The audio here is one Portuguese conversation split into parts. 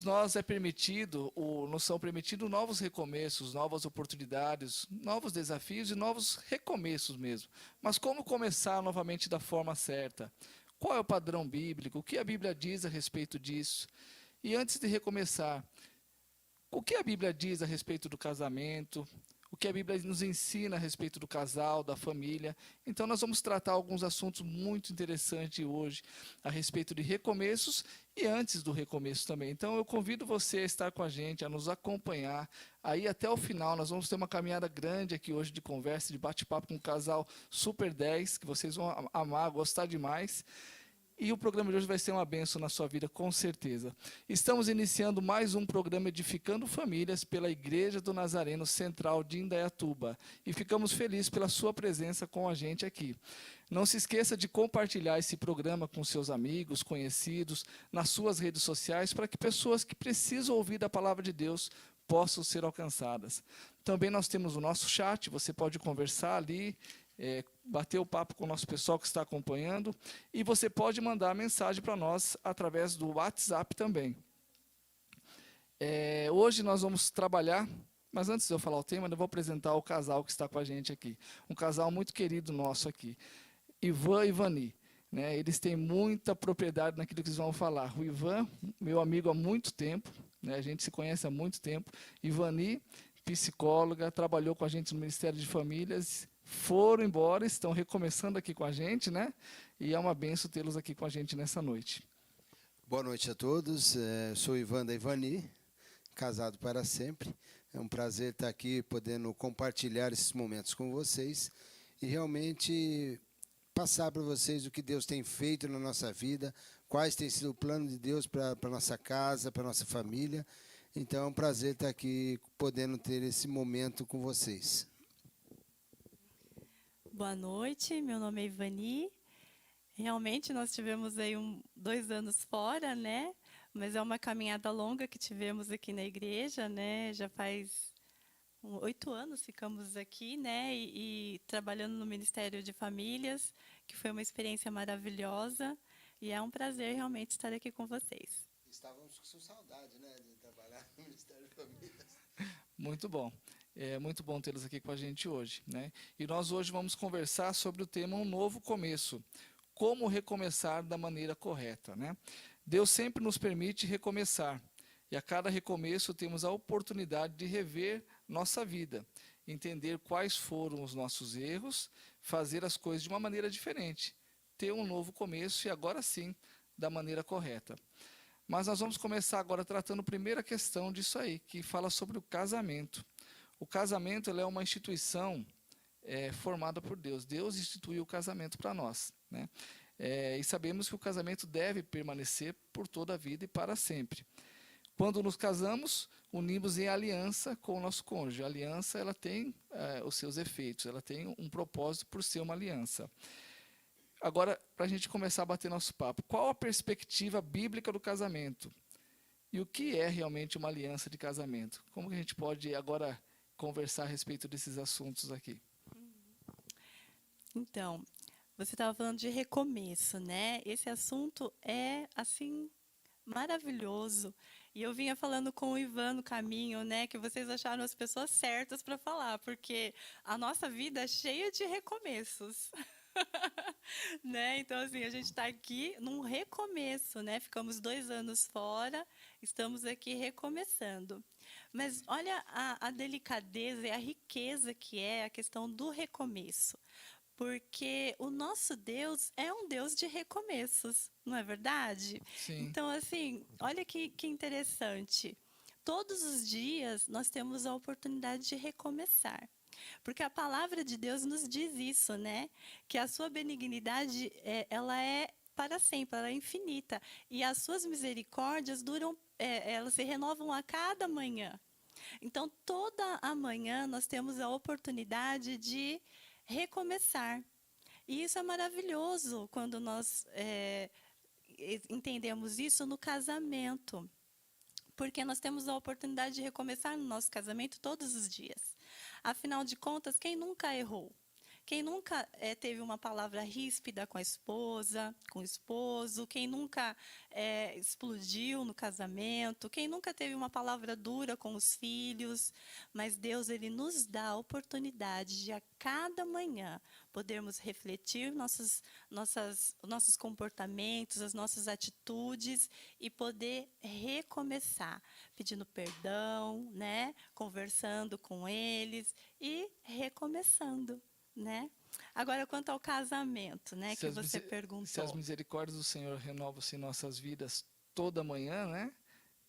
nós é permitido, nos são permitidos novos recomeços, novas oportunidades, novos desafios e novos recomeços mesmo. Mas como começar novamente da forma certa? Qual é o padrão bíblico? O que a Bíblia diz a respeito disso? E antes de recomeçar, o que a Bíblia diz a respeito do casamento? O que a Bíblia nos ensina a respeito do casal, da família? Então nós vamos tratar alguns assuntos muito interessantes hoje a respeito de recomeços e antes do recomeço também. Então eu convido você a estar com a gente, a nos acompanhar. Aí até o final nós vamos ter uma caminhada grande aqui hoje de conversa, de bate-papo com um casal super 10, que vocês vão amar, gostar demais. E o programa de hoje vai ser uma bênção na sua vida, com certeza. Estamos iniciando mais um programa Edificando Famílias pela Igreja do Nazareno Central de Indaiatuba. E ficamos felizes pela sua presença com a gente aqui. Não se esqueça de compartilhar esse programa com seus amigos, conhecidos, nas suas redes sociais, para que pessoas que precisam ouvir da palavra de Deus possam ser alcançadas. Também nós temos o nosso chat, você pode conversar ali, bater o papo com o nosso pessoal que está acompanhando, e você pode mandar mensagem para nós através do WhatsApp também. Hoje nós vamos trabalhar, mas antes de eu falar o tema, eu vou apresentar o casal que está com a gente aqui. Um casal muito querido nosso aqui, Ivan e Ivani. Né? Eles têm muita propriedade naquilo que eles vão falar. O Ivan, meu amigo há muito tempo, né? A gente se conhece há muito tempo. Ivani, psicóloga, trabalhou com a gente no Ministério de Famílias, foram embora, estão recomeçando aqui com a gente, né? E é uma benção tê-los aqui com a gente nessa noite. Boa noite a todos, sou Ivan da Ivani, casado para sempre. É um prazer estar aqui podendo compartilhar esses momentos com vocês e realmente passar para vocês o que Deus tem feito na nossa vida, quais tem sido o plano de Deus para a nossa casa, para a nossa família. Então é um prazer estar aqui podendo ter esse momento com vocês. Boa noite, meu nome é Ivani. Realmente nós tivemos aí 2 anos fora, né? Mas é uma caminhada longa que tivemos aqui na igreja, né? Já faz 8 anos ficamos aqui, né? E trabalhando no Ministério de Famílias, que foi uma experiência maravilhosa. E é um prazer realmente estar aqui com vocês. Estávamos com saudade, né, de trabalhar no Ministério de Famílias. Muito bom. É muito bom tê-los aqui com a gente hoje, né? E nós hoje vamos conversar sobre o tema Um Novo Começo. Como recomeçar da maneira correta, né? Deus sempre nos permite recomeçar. E a cada recomeço temos a oportunidade de rever nossa vida, entender quais foram os nossos erros, fazer as coisas de uma maneira diferente, ter um novo começo e agora sim, da maneira correta. Mas nós vamos começar agora tratando a primeira questão disso aí, que fala sobre o casamento. O casamento é uma instituição formada por Deus. Deus instituiu o casamento para nós, né? E sabemos que o casamento deve permanecer por toda a vida e para sempre. Quando nos casamos, unimos em aliança com o nosso cônjuge. A aliança ela tem os seus efeitos, ela tem um propósito por ser uma aliança. Agora, para a gente começar a bater nosso papo, qual a perspectiva bíblica do casamento? E o que é realmente uma aliança de casamento? Como que a gente pode agora conversar a respeito desses assuntos aqui? Então, você estava falando de recomeço, né? Esse assunto é, assim, maravilhoso. E eu vinha falando com o Ivan no caminho, né? Que vocês acharam as pessoas certas para falar, porque a nossa vida é cheia de recomeços. Né? Então, assim, a gente está aqui num recomeço, né? Ficamos 2 anos fora, estamos aqui recomeçando. Mas olha a delicadeza e a riqueza que é a questão do recomeço. Porque o nosso Deus é um Deus de recomeços, não é verdade? Sim. Então, assim, olha que interessante. Todos os dias nós temos a oportunidade de recomeçar. Porque a palavra de Deus nos diz isso, né? Que a sua benignidade, ela é para sempre, ela é infinita. E as suas misericórdias duram, elas se renovam a cada manhã. Então, toda a manhã nós temos a oportunidade de recomeçar. E isso é maravilhoso quando nós entendemos isso no casamento. Porque nós temos a oportunidade de recomeçar no nosso casamento todos os dias. Afinal de contas, quem nunca errou? Quem nunca teve uma palavra ríspida com a esposa, com o esposo? Quem nunca explodiu no casamento? Quem nunca teve uma palavra dura com os filhos? Mas Deus, Ele nos dá a oportunidade de a cada manhã podermos refletir nossos comportamentos, as nossas atitudes e poder recomeçar, pedindo perdão, né? Conversando com eles e recomeçando, né? Agora, quanto ao casamento, né, Se que as, você mise- se as perguntou. misericórdias do Senhor renovam-se em nossas vidas toda manhã, né?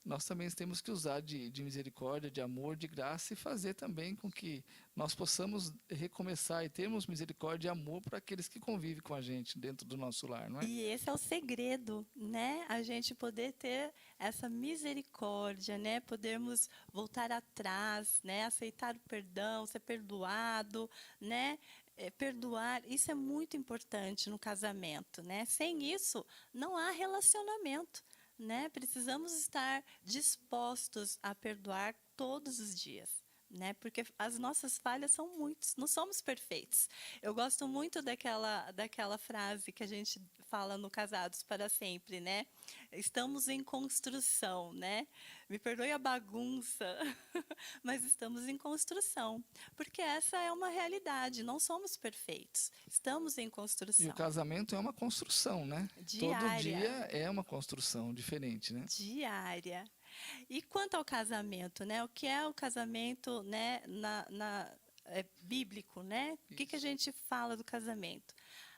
Nós também temos que usar de misericórdia, de amor, de graça e fazer também com que nós possamos recomeçar e termos misericórdia e amor para aqueles que convivem com a gente dentro do nosso lar, não é? E esse é o segredo, né? A gente poder ter essa misericórdia, né? Podermos voltar atrás, né? Aceitar o perdão, ser perdoado, né? Perdoar, isso é muito importante no casamento, né? Sem isso, não há relacionamento, né? Precisamos estar dispostos a perdoar todos os dias. Né? Porque as nossas falhas são muitas, não somos perfeitos. Eu gosto muito daquela frase que a gente fala no Casados para Sempre, né? Estamos em construção, né? Me perdoe a bagunça, mas estamos em construção, porque essa é uma realidade, não somos perfeitos, estamos em E o construção casamento é uma construção, né? Todo dia diária, é uma construção diferente, né? diária. E quanto ao casamento, né? O que é o casamento, né? Bíblico, né? O que a Isso. gente fala do casamento?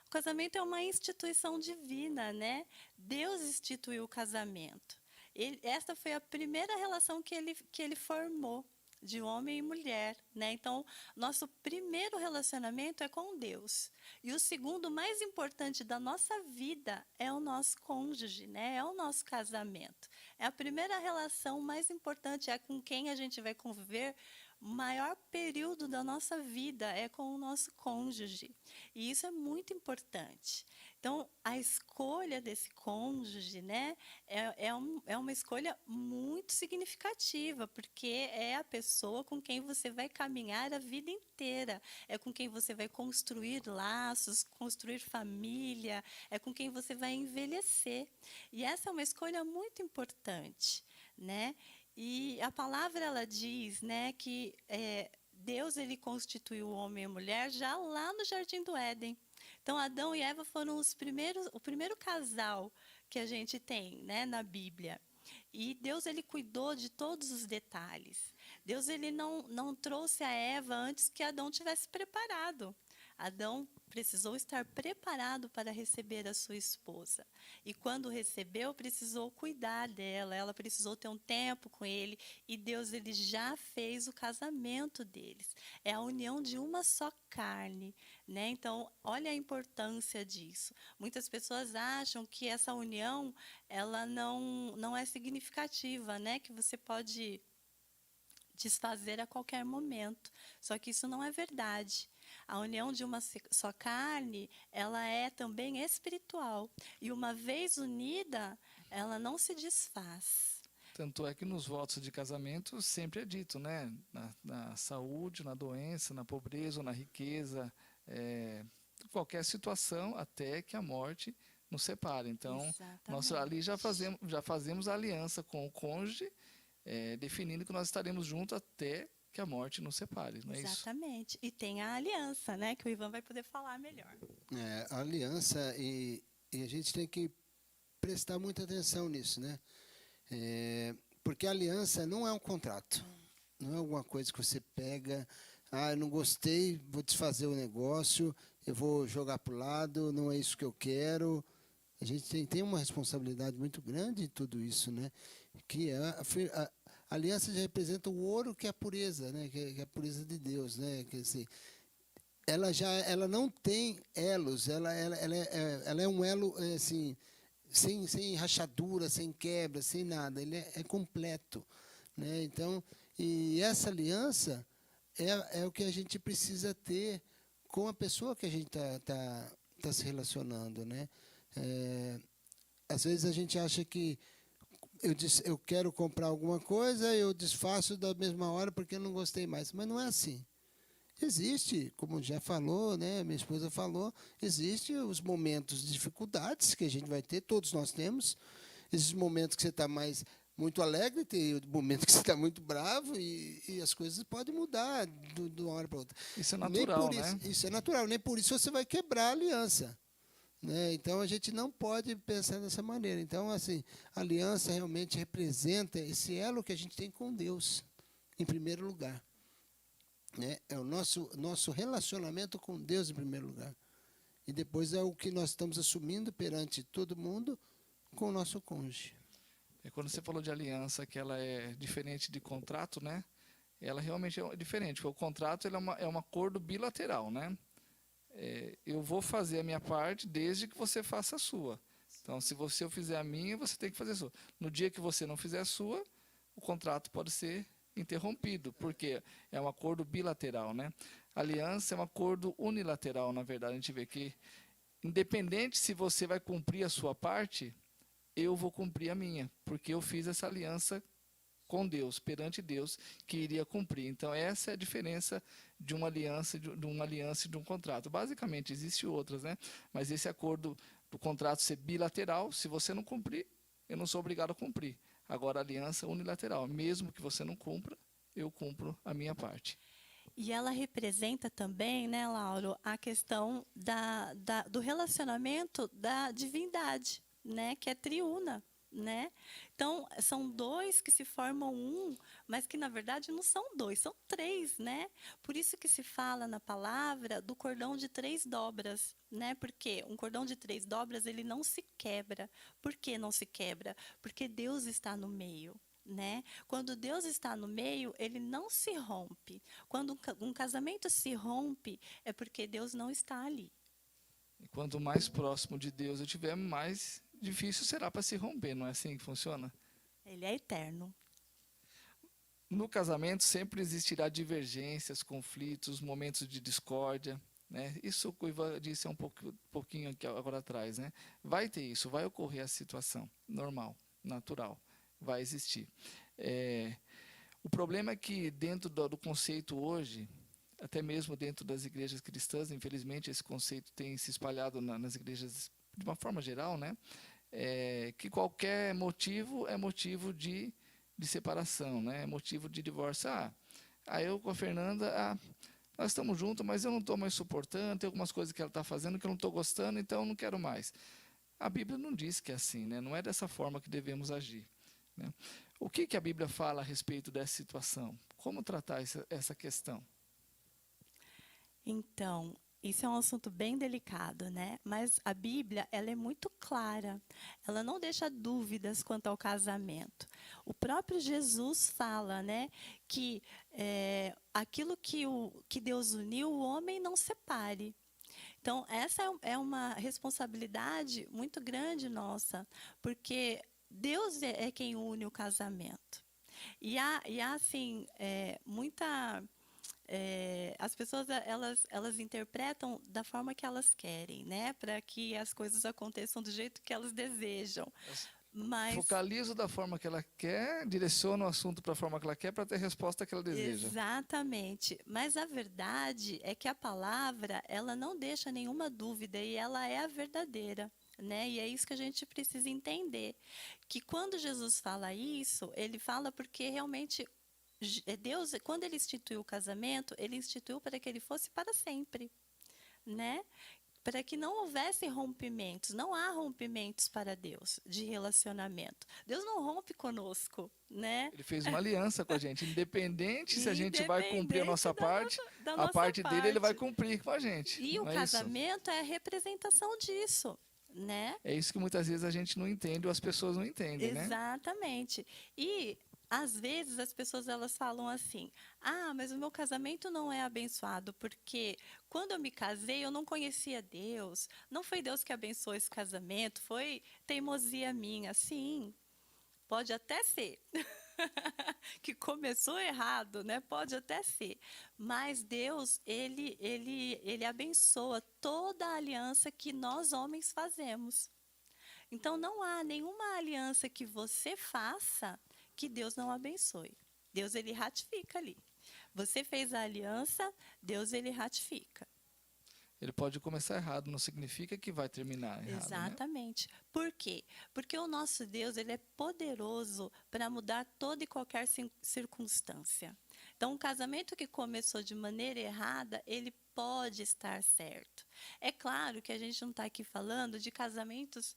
O casamento é uma instituição divina, né? Deus instituiu o casamento. Esta foi a primeira relação que ele formou de homem e mulher, né? Então, nosso primeiro relacionamento é com Deus. E o segundo mais importante da nossa vida é o nosso cônjuge, né? É o nosso casamento. É a primeira relação mais importante, é com quem a gente vai conviver o maior período da nossa vida, é com o nosso cônjuge. E isso é muito importante. Então, a escolha desse cônjuge, né, é uma escolha muito significativa, porque é a pessoa com quem você vai caminhar a vida inteira, é com quem você vai construir laços, construir família, é com quem você vai envelhecer. E essa é uma escolha muito importante, né? E a palavra ela diz, né, que Deus ele constituiu o homem e a mulher já lá no Jardim do Éden. Então Adão e Eva foram o primeiro casal que a gente tem, né, na Bíblia. E Deus ele cuidou de todos os detalhes. Deus ele não trouxe a Eva antes que Adão tivesse preparado. Adão precisou estar preparado para receber a sua esposa. E quando recebeu, precisou cuidar dela, ela precisou ter um tempo com ele, e Deus ele já fez o casamento deles. É a união de uma só carne, né? Então, olha a importância disso. Muitas pessoas acham que essa união ela não é significativa, né? Que você pode desfazer a qualquer momento. Só que isso não é verdade. A união de uma só carne, ela é também espiritual. E uma vez unida, ela não se desfaz. Tanto é que nos votos de casamento sempre é dito, né? Na saúde, na doença, na pobreza ou na riqueza, qualquer situação até que a morte nos separe. Então, nós ali Exatamente. já fazemos a aliança com o cônjuge, definindo que nós estaremos juntos até que a morte nos separe, não é isso? Exatamente. E tem a aliança, né? Que o Ivan vai poder falar melhor. A aliança, e a gente tem que prestar muita atenção nisso, né? Porque a aliança não é um contrato, não é alguma coisa que você pega, eu não gostei, vou desfazer o negócio, eu vou jogar para o lado, não é isso que eu quero. A gente tem uma responsabilidade muito grande em tudo isso, né? Que a aliança já representa o ouro, que é a pureza, né? Que é a pureza de Deus, né? Que, assim, ela não tem elos, ela é um elo assim, sem rachadura, sem quebra, sem nada, ele é completo, né? Então, e essa aliança é o que a gente precisa ter com a pessoa que a gente tá se relacionando, né? Às vezes a gente acha que eu quero comprar alguma coisa, eu desfaço da mesma hora porque eu não gostei mais, mas não é assim. existe, como já falou, né, minha esposa falou, existe os momentos de dificuldades que a gente vai ter, todos nós temos. Esses momentos que você está muito alegre, tem o momento que você está muito bravo e as coisas podem mudar de uma hora para outra. Isso é Nem natural, por né? isso é natural, nem por isso você vai quebrar a aliança. Né? Então, a gente não pode pensar dessa maneira. Então, assim, a aliança realmente representa esse elo que a gente tem com Deus, em primeiro lugar. Né? É o nosso relacionamento com Deus, em primeiro lugar. E depois é o que nós estamos assumindo perante todo mundo com o nosso cônjuge. Quando você falou de aliança, que ela é diferente de contrato, né? Ela realmente é diferente, porque o contrato ele é um acordo bilateral, né? Eu vou fazer a minha parte desde que você faça a sua. Então, se eu fizer a minha, você tem que fazer a sua. No dia que você não fizer a sua, o contrato pode ser interrompido, porque é um acordo bilateral, né? Aliança é um acordo unilateral, na verdade. A gente vê que, independente se você vai cumprir a sua parte, eu vou cumprir a minha, porque eu fiz essa aliança com Deus, perante Deus, que iria cumprir. Então, essa é a diferença de uma aliança, e de um contrato. Basicamente, existem outras, né? Mas esse acordo do contrato ser bilateral, se você não cumprir, eu não sou obrigado a cumprir. Agora, a aliança unilateral, mesmo que você não cumpra, eu cumpro a minha parte. E ela representa também, né, Lauro, a questão do relacionamento da divindade, né, que é triuna, né? Então, são dois que se formam um, mas que na verdade não são dois, são três, né? Por isso que se fala na palavra do cordão de 3 dobras, né? Porque um cordão de 3 dobras, ele não se quebra. Por que não se quebra? Porque Deus está no meio. Né? Quando Deus está no meio, ele não se rompe. Quando um casamento se rompe, é porque Deus não está ali. E quanto mais próximo de Deus eu estiver, mais difícil será para se romper, não é assim que funciona? Ele é eterno. No casamento sempre existirá divergências, conflitos, momentos de discórdia, né? Isso que o Ivan disse pouquinho aqui agora atrás, né? Vai ter isso, vai ocorrer a situação normal, natural, vai existir. O problema é que dentro do conceito hoje, até mesmo dentro das igrejas cristãs, infelizmente esse conceito tem se espalhado nas igrejas de uma forma geral, né? Que qualquer motivo é motivo de separação, né? É motivo de divórcio. Eu com a Fernanda, nós estamos juntos, mas eu não estou mais suportando, tem algumas coisas que ela está fazendo que eu não estou gostando, então eu não quero mais. A Bíblia não diz que é assim, né? Não é dessa forma que devemos agir, né? O que a Bíblia fala a respeito dessa situação? Como tratar essa questão? Então, isso é um assunto bem delicado, né? Mas a Bíblia, ela é muito clara. Ela não deixa dúvidas quanto ao casamento. O próprio Jesus fala, né, que aquilo que Deus uniu, o homem não separe. Então, essa é uma responsabilidade muito grande nossa, porque Deus é quem une o casamento. E há assim, as pessoas elas interpretam da forma que elas querem, né, para que as coisas aconteçam do jeito que elas desejam. Mas Focaliza da forma que ela quer, direciona o assunto para a forma que ela quer para ter a resposta que ela deseja. exatamente. Mas a verdade é que a palavra, ela não deixa nenhuma dúvida e ela é a verdadeira, né? E é isso que a gente precisa entender, que quando Jesus fala isso, ele fala porque realmente Deus, quando ele instituiu o casamento, ele instituiu para que ele fosse para sempre, né? Para que não houvesse rompimentos. Não há rompimentos para Deus de relacionamento. Deus não rompe conosco, né? Ele fez uma aliança com a gente, independente se a gente vai cumprir a Independente nossa parte, da a nossa parte dele ele vai parte. cumprir com a gente. E o Não é isso? casamento é a representação disso, né? É isso que muitas vezes a gente não entende ou as pessoas não entendem, né? Exatamente. E às vezes as pessoas elas falam assim: mas o meu casamento não é abençoado porque quando eu me casei eu não conhecia Deus. Não foi Deus que abençoou esse casamento, foi teimosia minha. Sim, pode até ser. Que começou errado, né? Pode até ser. Mas Deus, ele abençoa toda a aliança que nós homens fazemos. Então, não há nenhuma aliança que você faça que Deus não abençoe. Deus, ele ratifica ali. Você fez a aliança, Deus ele ratifica. Ele pode começar errado, não significa que vai terminar errado, né? Exatamente. Por quê? Porque o nosso Deus ele é poderoso para mudar toda e qualquer circunstância. Então, um casamento que começou de maneira errada, ele pode estar certo. É claro que a gente não está aqui falando de casamentos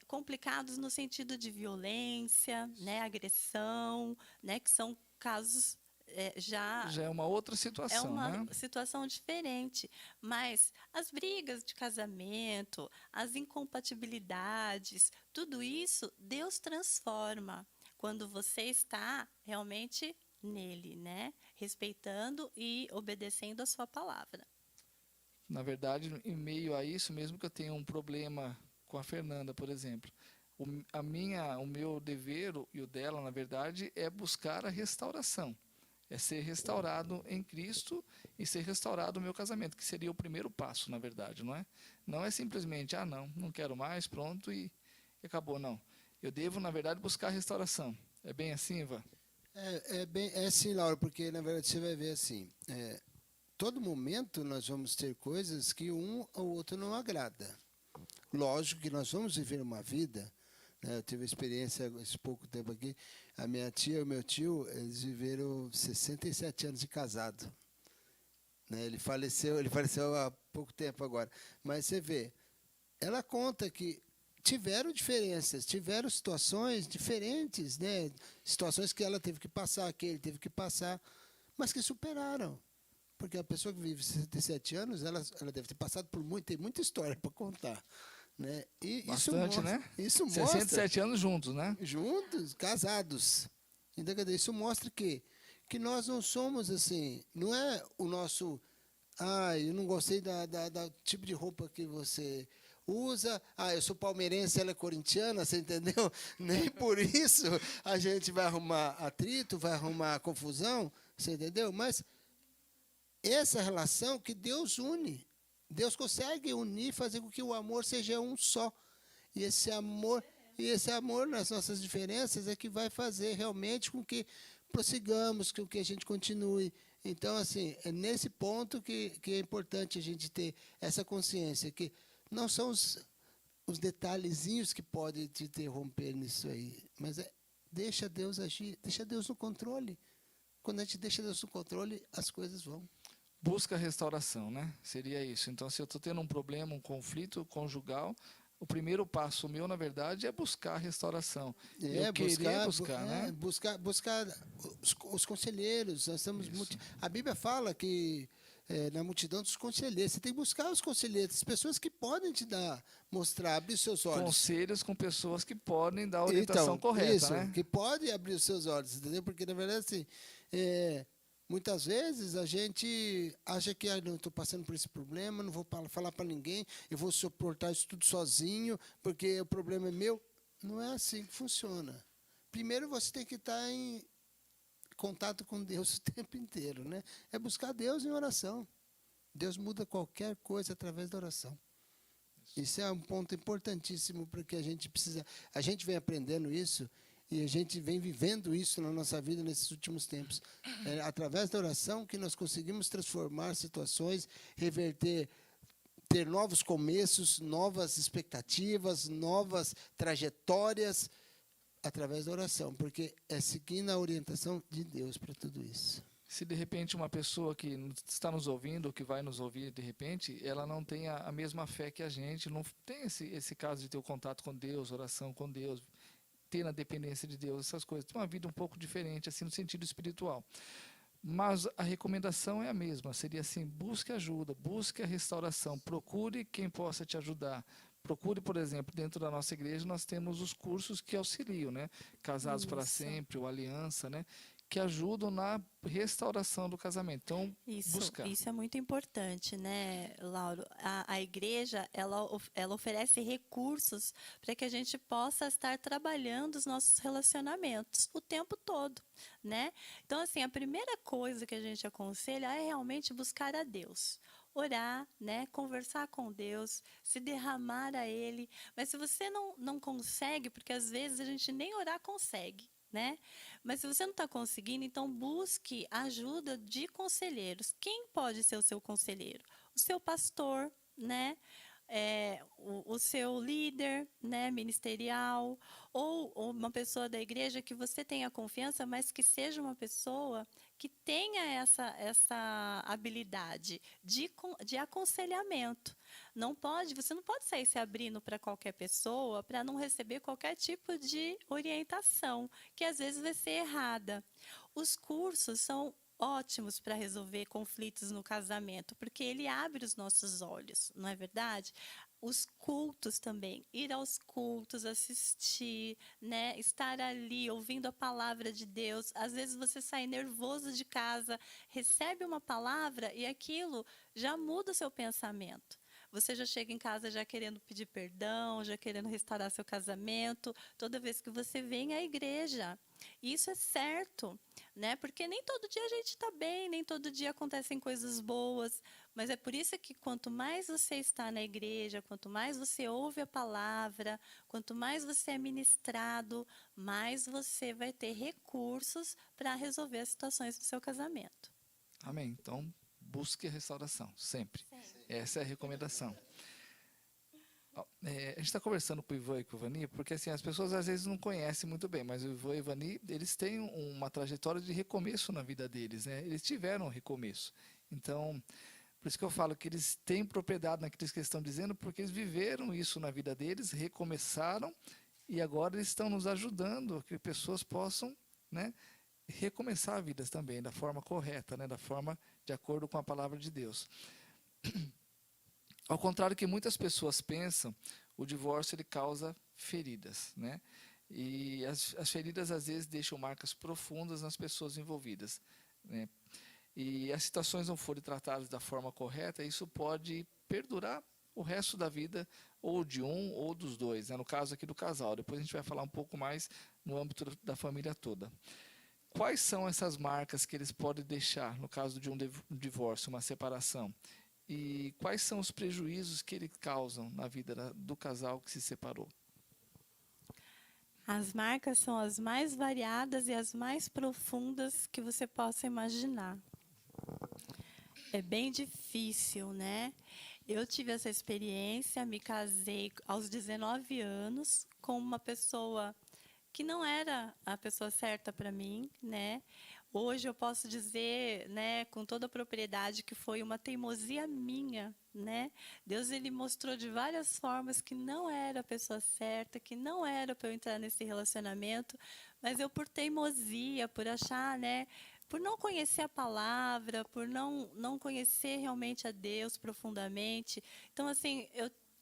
complicados no sentido de violência, né, agressão, né, que são casos já Já é uma outra é situação, uma né? situação diferente, mas as brigas de casamento, as incompatibilidades, tudo isso Deus transforma quando você está realmente nele, né? Respeitando e obedecendo a sua palavra. Na verdade, em meio a isso, mesmo que eu tenha um problema com a Fernanda, por exemplo, o meu dever e o dela, na verdade, é buscar a restauração. É ser restaurado em Cristo e ser restaurado o meu casamento, que seria o primeiro passo, na verdade, não é? Não é simplesmente, não quero mais, pronto e acabou, não. Eu devo, na verdade, buscar a restauração. É bem assim, Ivan? É assim, Laura, porque na verdade você vai ver assim, todo momento nós vamos ter coisas que um ou outro não agrada. Lógico que nós vamos viver uma vida, né, eu tive experiência esse pouco tempo aqui, a minha tia e o meu tio, eles viveram 67 anos de casado. Né, ele faleceu há pouco tempo agora. Mas você vê, ela conta que tiveram diferenças, tiveram situações diferentes, né? Situações que ela teve que passar, que ele teve que passar, mas que superaram. Porque a pessoa que vive 67 anos, ela deve ter passado por tem muita história para contar. Né? E Bastante, né? isso mostra 67 anos juntos, né? juntos, casados. Então, quer dizer, isso mostra que nós não somos assim, não é o nosso, eu não gostei da tipo de roupa que você usa, eu sou palmeirense, ela é corintiana, você entendeu? Nem por isso a gente vai arrumar atrito, vai arrumar confusão, você entendeu? Mas essa relação que Deus une, Deus consegue unir, fazer com que o amor seja um só. E esse amor nas nossas diferenças é que vai fazer realmente com que prossigamos, com que a gente continue. Então, assim, é nesse ponto que é importante a gente ter essa consciência, que não são os detalhezinhos que podem te interromper nisso aí, mas deixa Deus agir, deixa Deus no controle. Quando a gente deixa Deus no controle, as coisas vão. Busca restauração, né? Seria isso. Então, se eu estou tendo um problema, um conflito conjugal, o primeiro passo meu, na verdade, é buscar a restauração. Eu querer buscar, né? Buscar os conselheiros. Nós estamos a Bíblia fala que na multidão dos conselheiros, você tem que buscar os conselheiros, as pessoas que podem te mostrar, abrir os seus olhos. Conselhos com pessoas que podem dar a orientação correta, isso, né? que pode abrir os seus olhos, entendeu? Porque, na verdade, assim, muitas vezes a gente acha que não estou passando por esse problema, não vou falar para ninguém, eu vou suportar isso tudo sozinho, porque o problema é meu. Não é assim que funciona. Primeiro você tem que estar em contato com Deus o tempo inteiro, né? É buscar Deus em oração. Deus muda qualquer coisa através da oração. Isso é um ponto importantíssimo porque a gente vem aprendendo isso e a gente vem vivendo isso na nossa vida nesses últimos tempos. É através da oração que nós conseguimos transformar situações, reverter, ter novos começos, novas expectativas, novas trajetórias, através da oração, porque é seguindo a orientação de Deus para tudo isso. Se de repente uma pessoa que está nos ouvindo, ou que vai nos ouvir de repente, ela não tem a mesma fé que a gente, não tem esse caso de ter o contato com Deus, oração com Deus, ter na dependência de Deus, essas coisas, tem uma vida um pouco diferente, assim, no sentido espiritual. Mas a recomendação é a mesma, seria assim, busque ajuda, busque a restauração, procure quem possa te ajudar. Procure, por exemplo, dentro da nossa igreja, nós temos os cursos que auxiliam, né? Casados para Sempre, ou Aliança, né? Que ajudam na restauração do casamento. Então, buscar. Isso é muito importante, né, Lauro? A igreja, ela oferece recursos para que a gente possa estar trabalhando os nossos relacionamentos o tempo todo, né? Então, assim, a primeira coisa que a gente aconselha é realmente buscar a Deus. Orar, né? Conversar com Deus, se derramar a Ele. Mas se você não consegue, porque às vezes a gente nem orar consegue, né? Mas se você não está conseguindo, então busque a ajuda de conselheiros. Quem pode ser o seu conselheiro? O seu pastor, né? O seu líder, né, ministerial, ou uma pessoa da igreja que você tenha confiança, mas que seja uma pessoa que tenha essa habilidade de aconselhamento. Você não pode sair se abrindo para qualquer pessoa para não receber qualquer tipo de orientação, que às vezes vai ser errada. Os cursos são ótimos para resolver conflitos no casamento, porque ele abre os nossos olhos, não é verdade? Os cultos também, ir aos cultos, assistir, né? Estar ali ouvindo a palavra de Deus. Às vezes você sai nervoso de casa, recebe uma palavra e aquilo já muda o seu pensamento. Você já chega em casa já querendo pedir perdão, já querendo restaurar seu casamento, toda vez que você vem à igreja. E isso é certo, né? Porque nem todo dia a gente está bem, nem todo dia acontecem coisas boas. Mas é por isso que quanto mais você está na igreja, quanto mais você ouve a palavra, quanto mais você é ministrado, mais você vai ter recursos para resolver as situações do seu casamento. Amém. Então, busque a restauração, sempre. Essa é a recomendação. A gente está conversando com o Ivan e com o Ivani, porque assim, as pessoas às vezes não conhecem muito bem, mas o Ivan e o Ivani, eles têm uma trajetória de recomeço na vida deles, né? Eles tiveram um recomeço. Então, por isso que eu falo que eles têm propriedade naquilo que eles estão dizendo, porque eles viveram isso na vida deles, recomeçaram, e agora eles estão nos ajudando a que pessoas possam, né, recomeçar vidas também, da forma correta, né, da forma de acordo com a palavra de Deus. Ao contrário do que muitas pessoas pensam, o divórcio ele causa feridas, né? E as feridas às vezes deixam marcas profundas nas pessoas envolvidas, né? E as situações não forem tratadas da forma correta, isso pode perdurar o resto da vida, ou de um ou dos dois, né? No caso aqui do casal. Depois a gente vai falar um pouco mais no âmbito da família toda. Quais são essas marcas que eles podem deixar no caso de um divórcio, uma separação? E quais são os prejuízos que eles causam na vida do casal que se separou? As marcas são as mais variadas e as mais profundas que você possa imaginar. É bem difícil, né? Eu tive essa experiência, me casei aos 19 anos com uma pessoa que não era a pessoa certa para mim, né? Hoje eu posso dizer, né, com toda a propriedade que foi uma teimosia minha, né? Deus ele mostrou de várias formas que não era a pessoa certa, que não era para eu entrar nesse relacionamento, mas eu por teimosia, por achar, né, por não conhecer a palavra, por não conhecer realmente a Deus profundamente. Então assim,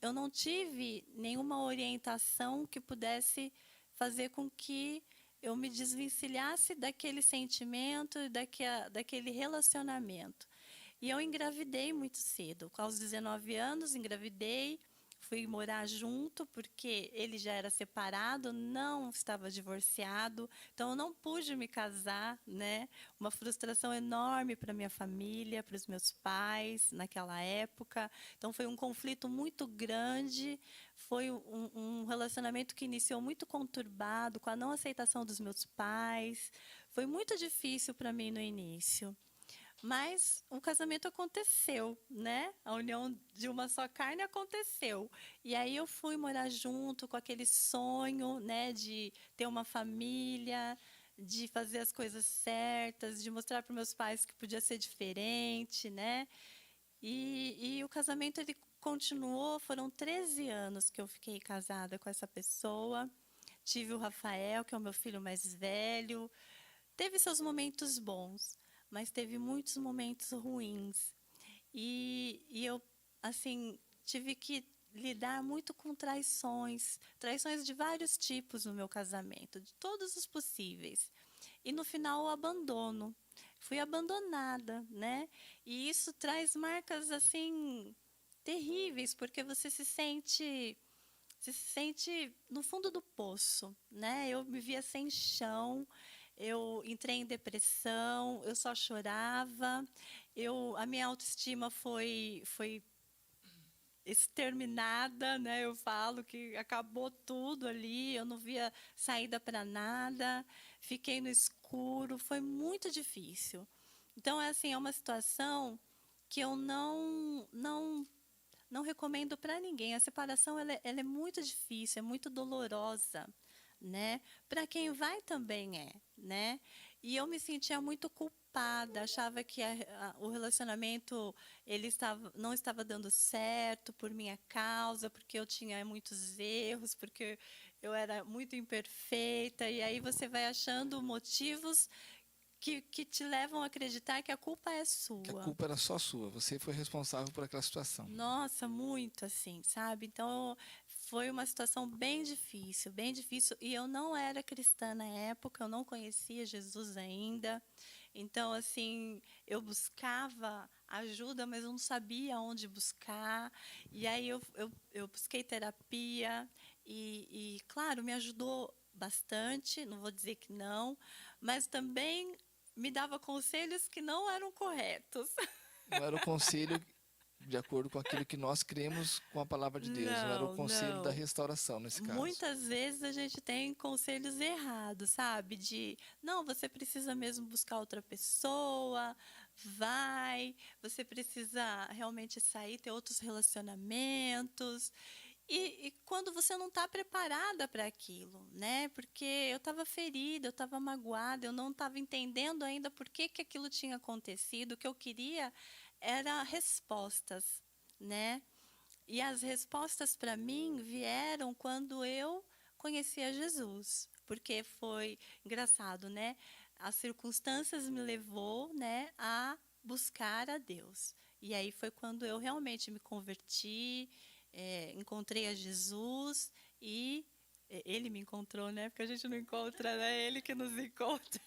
eu não tive nenhuma orientação que pudesse fazer com que eu me desvencilhasse daquele sentimento e daquele relacionamento. E eu engravidei muito cedo. Aos 19 anos, engravidei, fui morar junto, porque ele já era separado, não estava divorciado, então eu não pude me casar, né? Uma frustração enorme para minha família, para os meus pais naquela época. Então foi um conflito muito grande, foi um relacionamento que iniciou muito conturbado, com a não aceitação dos meus pais. Foi muito difícil para mim no início. Mas o casamento aconteceu, né? A união de uma só carne aconteceu. E aí eu fui morar junto com aquele sonho, né, de ter uma família, de fazer as coisas certas, de mostrar para meus pais que podia ser diferente, né? E o casamento ele continuou, foram 13 anos que eu fiquei casada com essa pessoa. Tive o Rafael, que é o meu filho mais velho. Teve seus momentos bons, mas teve muitos momentos ruins. E eu, assim, tive que lidar muito com traições, traições de vários tipos no meu casamento, de todos os possíveis. E no final o abandono. Fui abandonada, né? E isso traz marcas assim terríveis, porque você se sente no fundo do poço, né? Eu me via sem chão, eu entrei em depressão, eu só chorava, a minha autoestima foi exterminada, né? Eu falo que acabou tudo ali, eu não via saída para nada. fiquei no escuro, foi muito difícil. Então, é assim, é uma situação que eu não recomendo para ninguém. A separação ela é muito difícil, é muito dolorosa, né? Para quem vai também é, né? E eu me sentia muito culpada, achava que o relacionamento não estava dando certo por minha causa, porque eu tinha muitos erros, porque eu era muito imperfeita. E aí você vai achando motivos que te levam a acreditar que a culpa é Que a sua. culpa era só sua, você foi responsável por aquela situação. Nossa, muito assim, sabe? Então, foi uma situação bem difícil. E eu não era cristã na época, eu não conhecia Jesus ainda. Então, assim, eu buscava ajuda, mas eu não sabia onde buscar. E aí eu busquei terapia claro, me ajudou bastante, não vou dizer que não, mas também me dava conselhos que não eram corretos. Não era o conselho de acordo com aquilo que nós cremos com a palavra de Deus. Não era o Não, conselho da não. restauração nesse caso. Muitas vezes a gente tem conselhos errados, sabe? Não, você precisa mesmo buscar outra pessoa, você precisa realmente sair, ter outros relacionamentos. E quando você não está preparada para aquilo, né? Porque eu estava ferida, eu estava magoada, eu não estava entendendo ainda por que aquilo tinha acontecido. O que eu queria era respostas, né? E as respostas para mim vieram quando eu conheci a Jesus, porque foi engraçado, né? As circunstâncias me levou, né, a buscar a Deus. E aí foi quando eu realmente me converti, encontrei a Jesus e ele me encontrou, né? Porque a gente não encontra, né? Ele que nos encontra.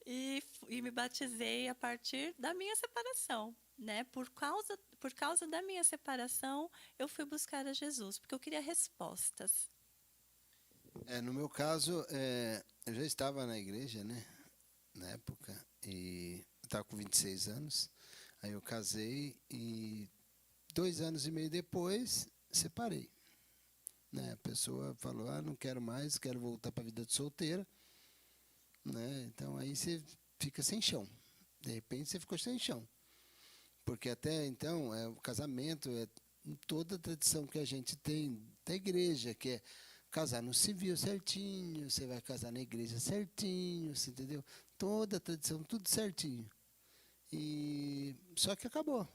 E me batizei a partir da minha separação, né? Por causa da minha separação, eu fui buscar a Jesus, porque eu queria respostas. No meu caso, eu já estava na igreja, né, na época, e estava com 26 anos. Aí eu casei e 2 anos e meio depois separei. Né? A pessoa falou, não quero mais, quero voltar para a vida de solteira. Né? Então aí você fica sem chão. De repente você ficou sem chão. Porque até então o casamento é toda a tradição que a gente tem da igreja, que é casar no civil certinho, você vai casar na igreja certinho, você entendeu? Toda a tradição, tudo certinho. E só que acabou.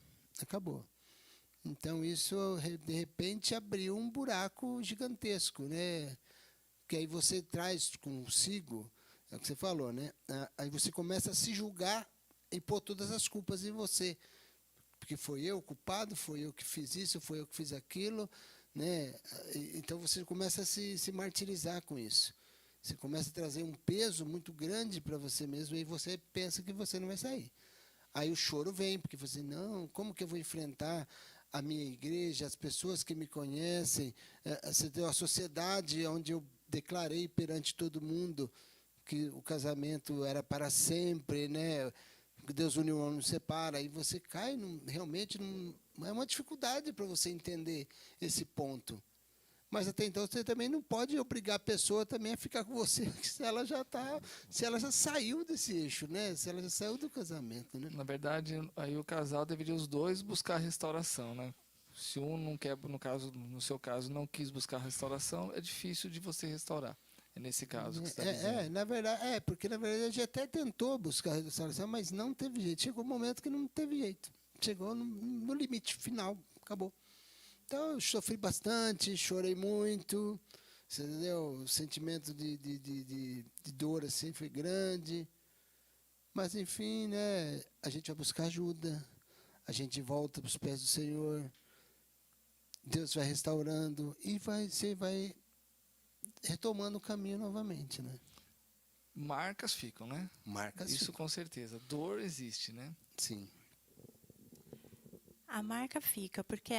Então isso de repente abriu um buraco gigantesco, né? Que aí você traz consigo, é o que você falou, né? Aí você começa a se julgar e pôr todas as culpas em você. Porque foi eu o culpado, foi eu que fiz isso, foi eu que fiz aquilo, né? Então você começa a se martirizar com isso. Você começa a trazer um peso muito grande para você mesmo e você pensa que você não vai sair. Aí o choro vem, porque você, não, como que eu vou enfrentar a minha igreja, as pessoas que me conhecem, a sociedade onde eu declarei perante todo mundo que o casamento era para sempre, né? Deus une o homem não separa, e você cai realmente é uma dificuldade para você entender esse ponto. Mas até então você também não pode obrigar a pessoa também a ficar com você se ela já saiu desse eixo, né? Se ela já saiu do casamento, né? Na verdade, aí o casal deveria os dois buscar a restauração, né? Se um não quer, no seu caso, não quis buscar a restauração, é difícil de você restaurar. É nesse caso que você está dizendo. Na verdade, porque na verdade a gente até tentou buscar a restauração, mas não teve jeito. Chegou um momento que não teve jeito. Chegou no limite final, acabou. Então eu sofri bastante, chorei muito, você entendeu? O sentimento de dor assim foi grande. Mas enfim, né? A gente vai buscar ajuda, a gente volta para os pés do Senhor, Deus vai restaurando e você vai retomando o caminho novamente, né? Marcas ficam, né? Marcas Isso ficam. com certeza. Dor existe, né? Sim. A marca fica, porque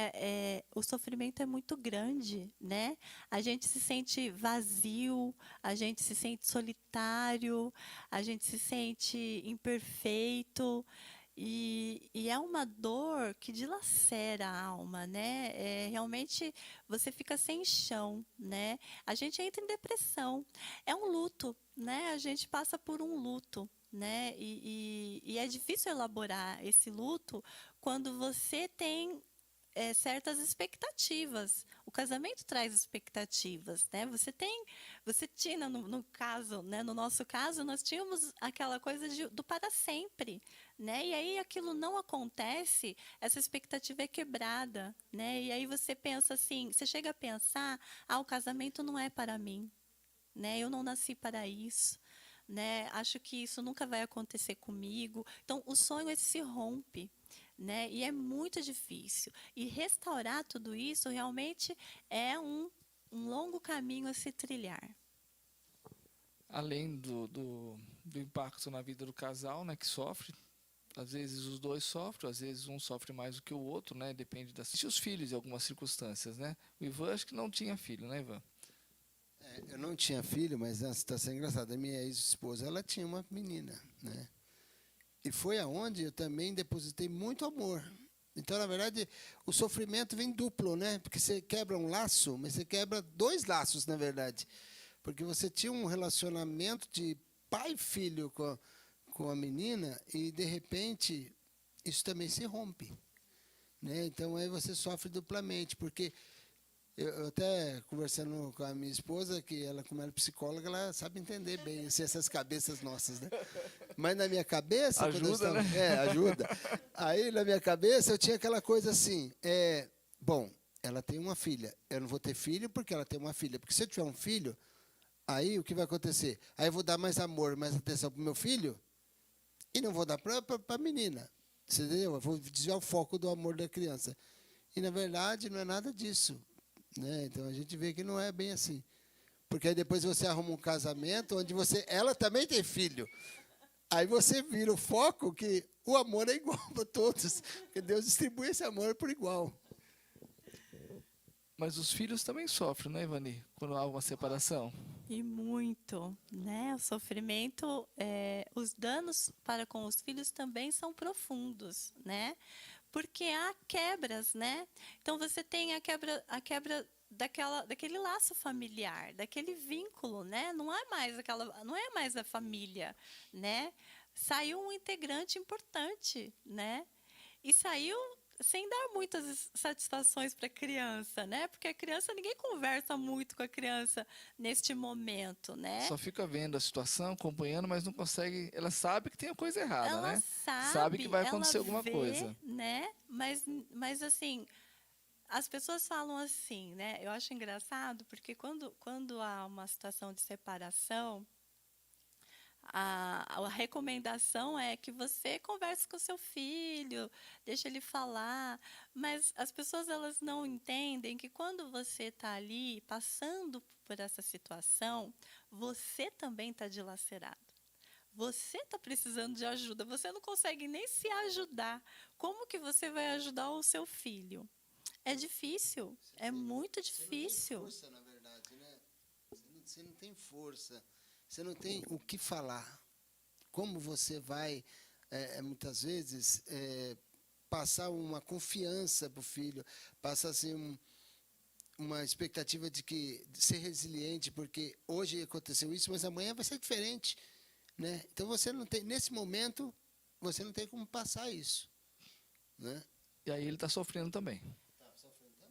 o sofrimento é muito grande, né? A gente se sente vazio, a gente se sente solitário, a gente se sente imperfeito. E é uma dor que dilacera a alma, né? Realmente você fica sem chão, né? A gente entra em depressão. É um luto, né? A gente passa por um luto, né? E é difícil elaborar esse luto quando você tem certas expectativas. O casamento traz expectativas, né? Você tinha no caso, né? No nosso caso, nós tínhamos aquela coisa do para sempre, né? E aí aquilo não acontece, essa expectativa é quebrada, né? E aí você pensa assim, você chega a pensar, o casamento não é para mim, né? Eu não nasci para isso. Né? Acho que isso nunca vai acontecer comigo. Então, o sonho ele se rompe, né? E é muito difícil. E restaurar tudo isso realmente é um longo caminho a se trilhar. Além do impacto na vida do casal, né, que sofre, às vezes os dois sofrem, às vezes um sofre mais do que o outro, né, depende das... E os filhos em algumas circunstâncias, né? O Ivan acho que não tinha filho, né, Ivan? Eu não tinha filho, mas a situação é engraçada. A minha ex-esposa, ela tinha uma menina, né? E foi aonde eu também depositei muito amor. Então, na verdade, o sofrimento vem duplo, né? Porque você quebra um laço, mas você quebra dois laços, na verdade. Porque você tinha um relacionamento de pai e filho com a menina e, de repente, isso também se rompe, né? Então, aí você sofre duplamente, porque eu até conversando com a minha esposa, que ela, como ela é psicóloga, ela sabe entender bem assim, essas cabeças nossas, né? Mas na minha cabeça... Ajuda, né? Ajuda. Aí, na minha cabeça, eu tinha aquela coisa assim, bom, ela tem uma filha, eu não vou ter filho porque ela tem uma filha. Porque se eu tiver um filho, aí o que vai acontecer? Aí eu vou dar mais amor, mais atenção para o meu filho e não vou dar para a menina. Você entendeu? Eu vou desviar o foco do amor da criança. E, na verdade, não é nada disso, né? Então, a gente vê que não é bem assim. Porque aí depois você arruma um casamento onde ela também tem filho. Aí você vira o foco que o amor é igual para todos. Porque Deus distribui esse amor por igual. Mas os filhos também sofrem, né, Ivani? Quando há uma separação. E muito, né? O sofrimento, os danos para com os filhos também são profundos, né? Porque há quebras, né? Então você tem a quebra daquele laço familiar, daquele vínculo, né? Não é mais a família, né? Saiu um integrante importante, né? E saiu sem dar muitas satisfações para a criança, né? Porque a criança, ninguém conversa muito com a criança neste momento, né? Só fica vendo a situação, acompanhando, mas não consegue... Ela sabe que tem a coisa errada, Ela né? Sabe que vai ela acontecer alguma vê, coisa. né? Mas assim, as pessoas falam assim, né? Eu acho engraçado porque quando há uma situação de separação, a recomendação é que você converse com seu filho, deixe ele falar, mas as pessoas elas não entendem que quando você está ali passando por essa situação, você também está dilacerado. Você está precisando de ajuda, você não consegue nem se ajudar. Como que você vai ajudar o seu filho? É difícil, é muito difícil. Você não tem força, na verdade, né? Você não tem força. Você não tem o que falar. Como você vai, muitas vezes, passar uma confiança para o filho, passar assim, uma expectativa de ser resiliente, porque hoje aconteceu isso, mas amanhã vai ser diferente, né? Então você não tem, nesse momento, você não tem como passar isso, né? E aí ele está sofrendo também.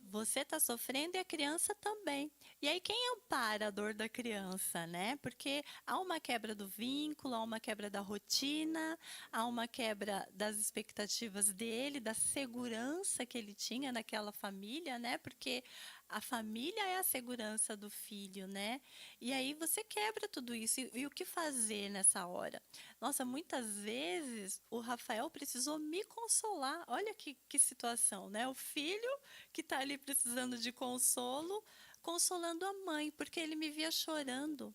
Você está sofrendo e a criança também. E aí quem ampara a dor da criança, né? Porque há uma quebra do vínculo, há uma quebra da rotina, há uma quebra das expectativas dele, da segurança que ele tinha naquela família, né? Porque a família é a segurança do filho, né? E aí você quebra tudo isso. E o que fazer nessa hora? Nossa, muitas vezes o Rafael precisou me consolar. Olha que situação, né? O filho que está ali precisando de consolo, consolando a mãe, porque ele me via chorando,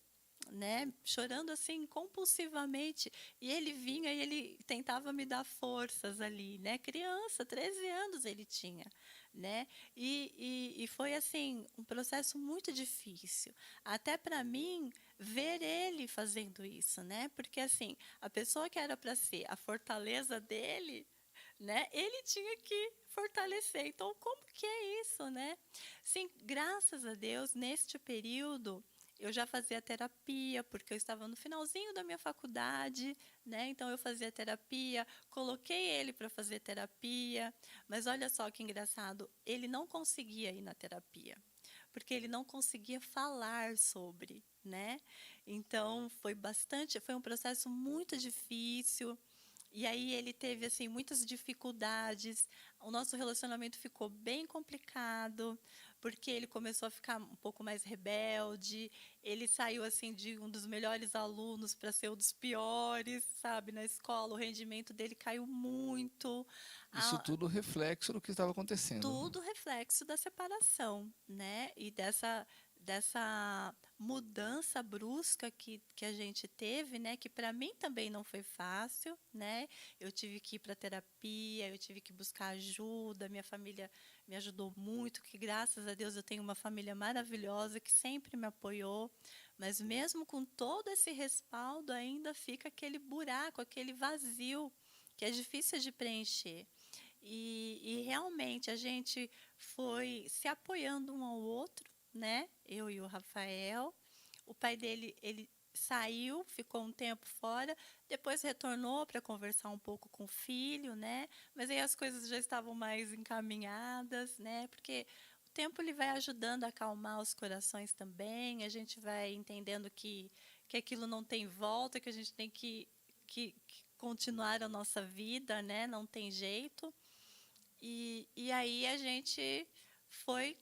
né? Chorando assim compulsivamente, e ele vinha e ele tentava me dar forças ali, né? Criança, 13 anos ele tinha, né? E foi assim um processo muito difícil, até para mim ver ele fazendo isso, né? Porque assim, a pessoa que era para ser a fortaleza dele, né? Ele tinha que fortalecer. Então, como que é isso, né? Sim, graças a Deus, neste período eu já fazia terapia, porque eu estava no finalzinho da minha faculdade, né? Então eu fazia terapia, coloquei ele para fazer terapia, mas olha só que engraçado, ele não conseguia ir na terapia, porque ele não conseguia falar sobre, né? Então foi um processo muito difícil. E aí ele teve assim muitas dificuldades. O nosso relacionamento ficou bem complicado, porque ele começou a ficar um pouco mais rebelde. Ele saiu assim de um dos melhores alunos para ser um dos piores, sabe, na escola. O rendimento dele caiu muito. Isso A- tudo reflexo do que estava acontecendo. Tudo reflexo da separação, né? E dessa mudança brusca que a gente teve, né? Que para mim também não foi fácil, né? Eu tive que ir para terapia, eu tive que buscar ajuda, minha família me ajudou muito, que graças a Deus eu tenho uma família maravilhosa que sempre me apoiou, mas mesmo com todo esse respaldo ainda fica aquele buraco, aquele vazio que é difícil de preencher. E realmente a gente foi se apoiando um ao outro, né? Eu e o Rafael. O pai dele, ele saiu, ficou um tempo fora, depois retornou para conversar um pouco com o filho, né? Mas aí as coisas já estavam mais encaminhadas, né? Porque o tempo ele vai ajudando a acalmar os corações também, a gente vai entendendo que aquilo não tem volta, que a gente tem que continuar a nossa vida, né? Não tem jeito. E aí a gente foi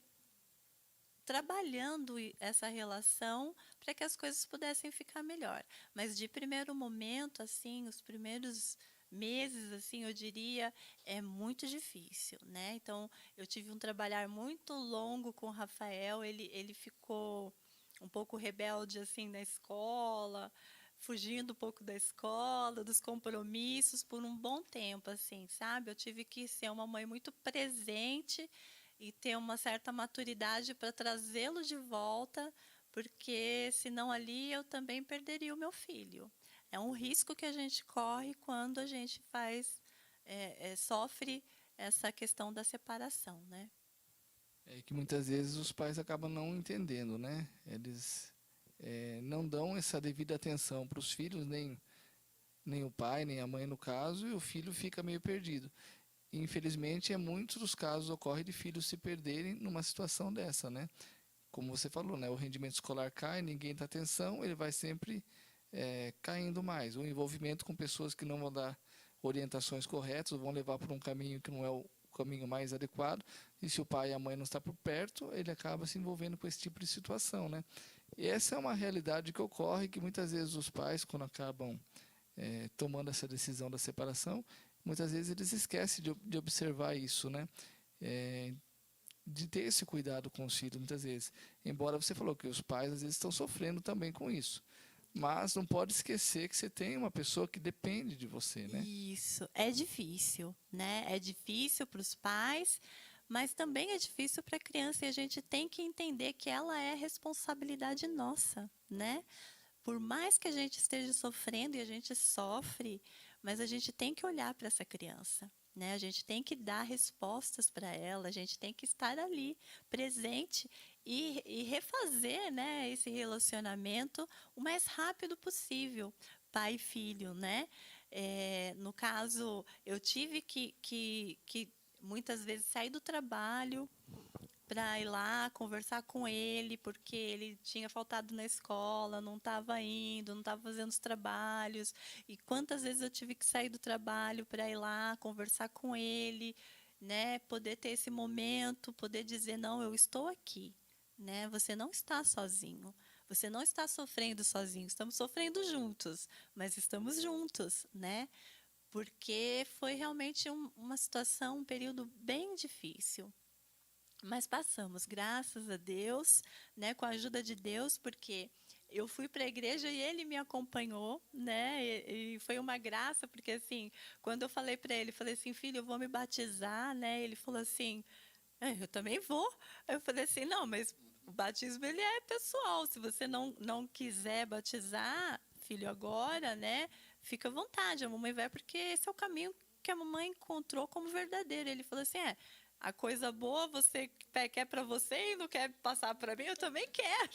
trabalhando essa relação para que as coisas pudessem ficar melhor. Mas de primeiro momento, assim, os primeiros meses, assim, eu diria, é muito difícil, né? Então, eu tive um trabalhar muito longo com o Rafael, ele ficou um pouco rebelde, assim, na escola, fugindo um pouco da escola, dos compromissos, por um bom tempo, assim, sabe? Eu tive que ser uma mãe muito presente e ter uma certa maturidade para trazê-lo de volta, porque senão ali eu também perderia o meu filho. É um risco que a gente corre quando a gente sofre essa questão da separação, né? É que muitas vezes os pais acabam não entendendo, né? Eles não dão essa devida atenção para os filhos, nem o pai, nem a mãe no caso, e o filho fica meio perdido. E, infelizmente, muitos dos casos ocorrem de filhos se perderem numa situação dessa, né? Como você falou, né? O rendimento escolar cai, ninguém dá atenção, ele vai sempre caindo mais. O envolvimento com pessoas que não vão dar orientações corretas, vão levar por um caminho que não é o caminho mais adequado. E se o pai e a mãe não estão por perto, ele acaba se envolvendo com esse tipo de situação, né? E essa é uma realidade que ocorre, que muitas vezes os pais, quando acabam tomando essa decisão da separação, muitas vezes eles esquecem de observar isso, né? É, de ter esse cuidado com os filhos, muitas vezes. Embora você falou que os pais, às vezes, estão sofrendo também com isso. Mas não pode esquecer que você tem uma pessoa que depende de você, né? Isso, é difícil, né? É difícil para os pais, mas também é difícil para a criança e a gente tem que entender que ela é responsabilidade nossa, né? Por mais que a gente esteja sofrendo e a gente sofre, mas a gente tem que olhar para essa criança, né? A gente tem que dar respostas para ela, a gente tem que estar ali, presente e refazer, né, esse relacionamento o mais rápido possível, pai e filho, né? No caso, eu tive que muitas vezes sair do trabalho para ir lá conversar com ele, porque ele tinha faltado na escola, não estava indo, não estava fazendo os trabalhos. E quantas vezes eu tive que sair do trabalho para ir lá conversar com ele, né? Poder ter esse momento, poder dizer não, eu estou aqui, né? Você não está sozinho. Você não está sofrendo sozinho, estamos sofrendo juntos, mas estamos juntos, né? Porque foi realmente uma situação, um período bem difícil. Mas passamos, graças a Deus, né, com a ajuda de Deus, porque eu fui para a igreja e ele me acompanhou, né? E foi uma graça, porque assim, quando eu falei para ele, falei assim, filho, eu vou me batizar, né? Ele falou assim, eu também vou. Aí eu falei assim, não, mas o batismo ele é pessoal. Se você não quiser batizar, filho, agora, né? Fica à vontade, a mamãe vai, porque esse é o caminho que a mamãe encontrou como verdadeiro. Ele falou assim, a coisa boa você quer para você e não quer passar para mim, eu também quero.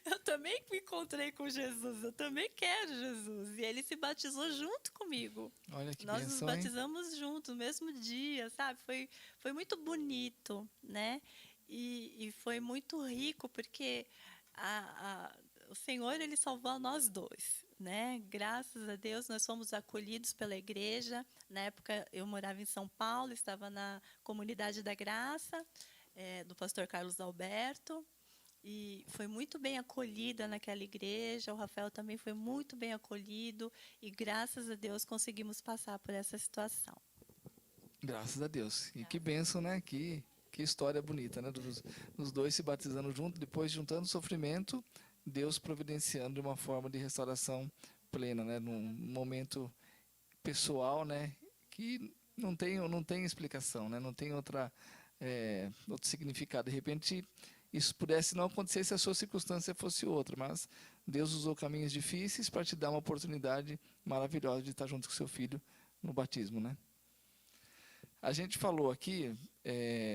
Eu também me encontrei com Jesus, eu também quero Jesus. E ele se batizou junto comigo. Olha que Nós nos bênção, hein? batizamos juntos, no mesmo dia, sabe? Foi muito bonito, né? E foi muito rico, porque o Senhor, ele salvou a nós dois, né? Graças a Deus, nós fomos acolhidos pela igreja. Na época, eu morava em São Paulo, estava na Comunidade da Graça, do pastor Carlos Alberto. E foi muito bem acolhida naquela igreja. O Rafael também foi muito bem acolhido. E graças a Deus conseguimos passar por essa situação. Graças a Deus. E que bênção, né? Que história bonita, né? Dos dois se batizando junto, depois juntando sofrimento, Deus providenciando de uma forma de restauração plena, né? Num momento pessoal, né? Que não tem explicação, né? Não tem outro significado. De repente, isso pudesse não acontecer se a sua circunstância fosse outra, mas Deus usou caminhos difíceis para te dar uma oportunidade maravilhosa de estar junto com seu filho no batismo, né? A gente falou aqui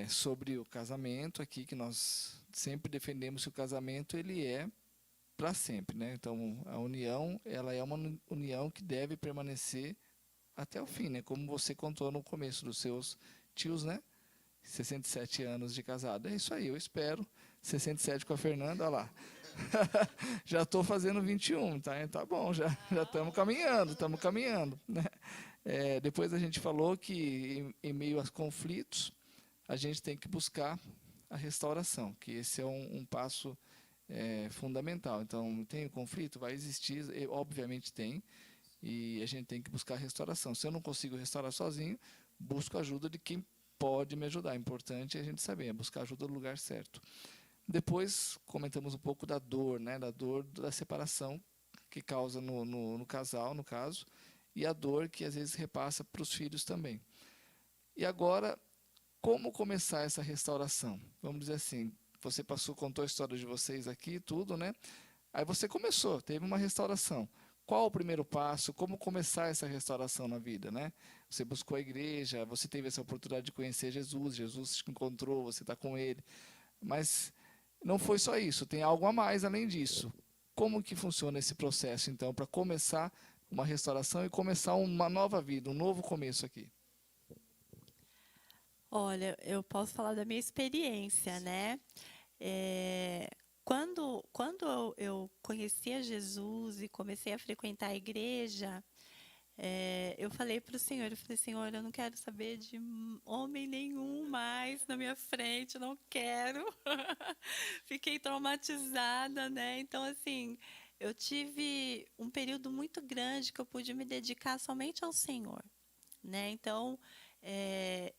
sobre o casamento, aqui que nós sempre defendemos que o casamento ele é para sempre, né? Então a união ela é uma união que deve permanecer até o fim, né? Como você contou no começo dos seus tios, né? 67 anos de casado. É isso aí, eu espero. 67 com a Fernanda, olha lá. Já estou fazendo 21, tá? Tá bom, já estamos caminhando, né? Depois a gente falou que em meio a conflitos, a gente tem que buscar a restauração, que esse é um passo fundamental. Então, tem conflito? Vai existir, obviamente tem, e a gente tem que buscar a restauração. Se eu não consigo restaurar sozinho, busco a ajuda de quem pode me ajudar. É importante a gente saber, buscar ajuda no lugar certo. Depois, comentamos um pouco da dor, né? Da dor da separação que causa no casal, no caso, e a dor que às vezes repassa para os filhos também. E agora, como começar essa restauração? Vamos dizer assim, você contou a história de vocês aqui, tudo, né? Aí você começou, teve uma restauração. Qual o primeiro passo? Como começar essa restauração na vida, né? Você buscou a igreja, você teve essa oportunidade de conhecer Jesus, Jesus te encontrou, você está com ele. Mas não foi só isso, tem algo a mais além disso. Como que funciona esse processo, então, para começar uma restauração e começar uma nova vida, um novo começo aqui? Olha, eu posso falar da minha experiência, né? Quando eu conheci a Jesus e comecei a frequentar a igreja, eu falei para o Senhor, Senhor, eu não quero saber de homem nenhum mais na minha frente, não quero. Fiquei traumatizada, né? Então, assim, eu tive um período muito grande que eu pude me dedicar somente ao Senhor, né? Então,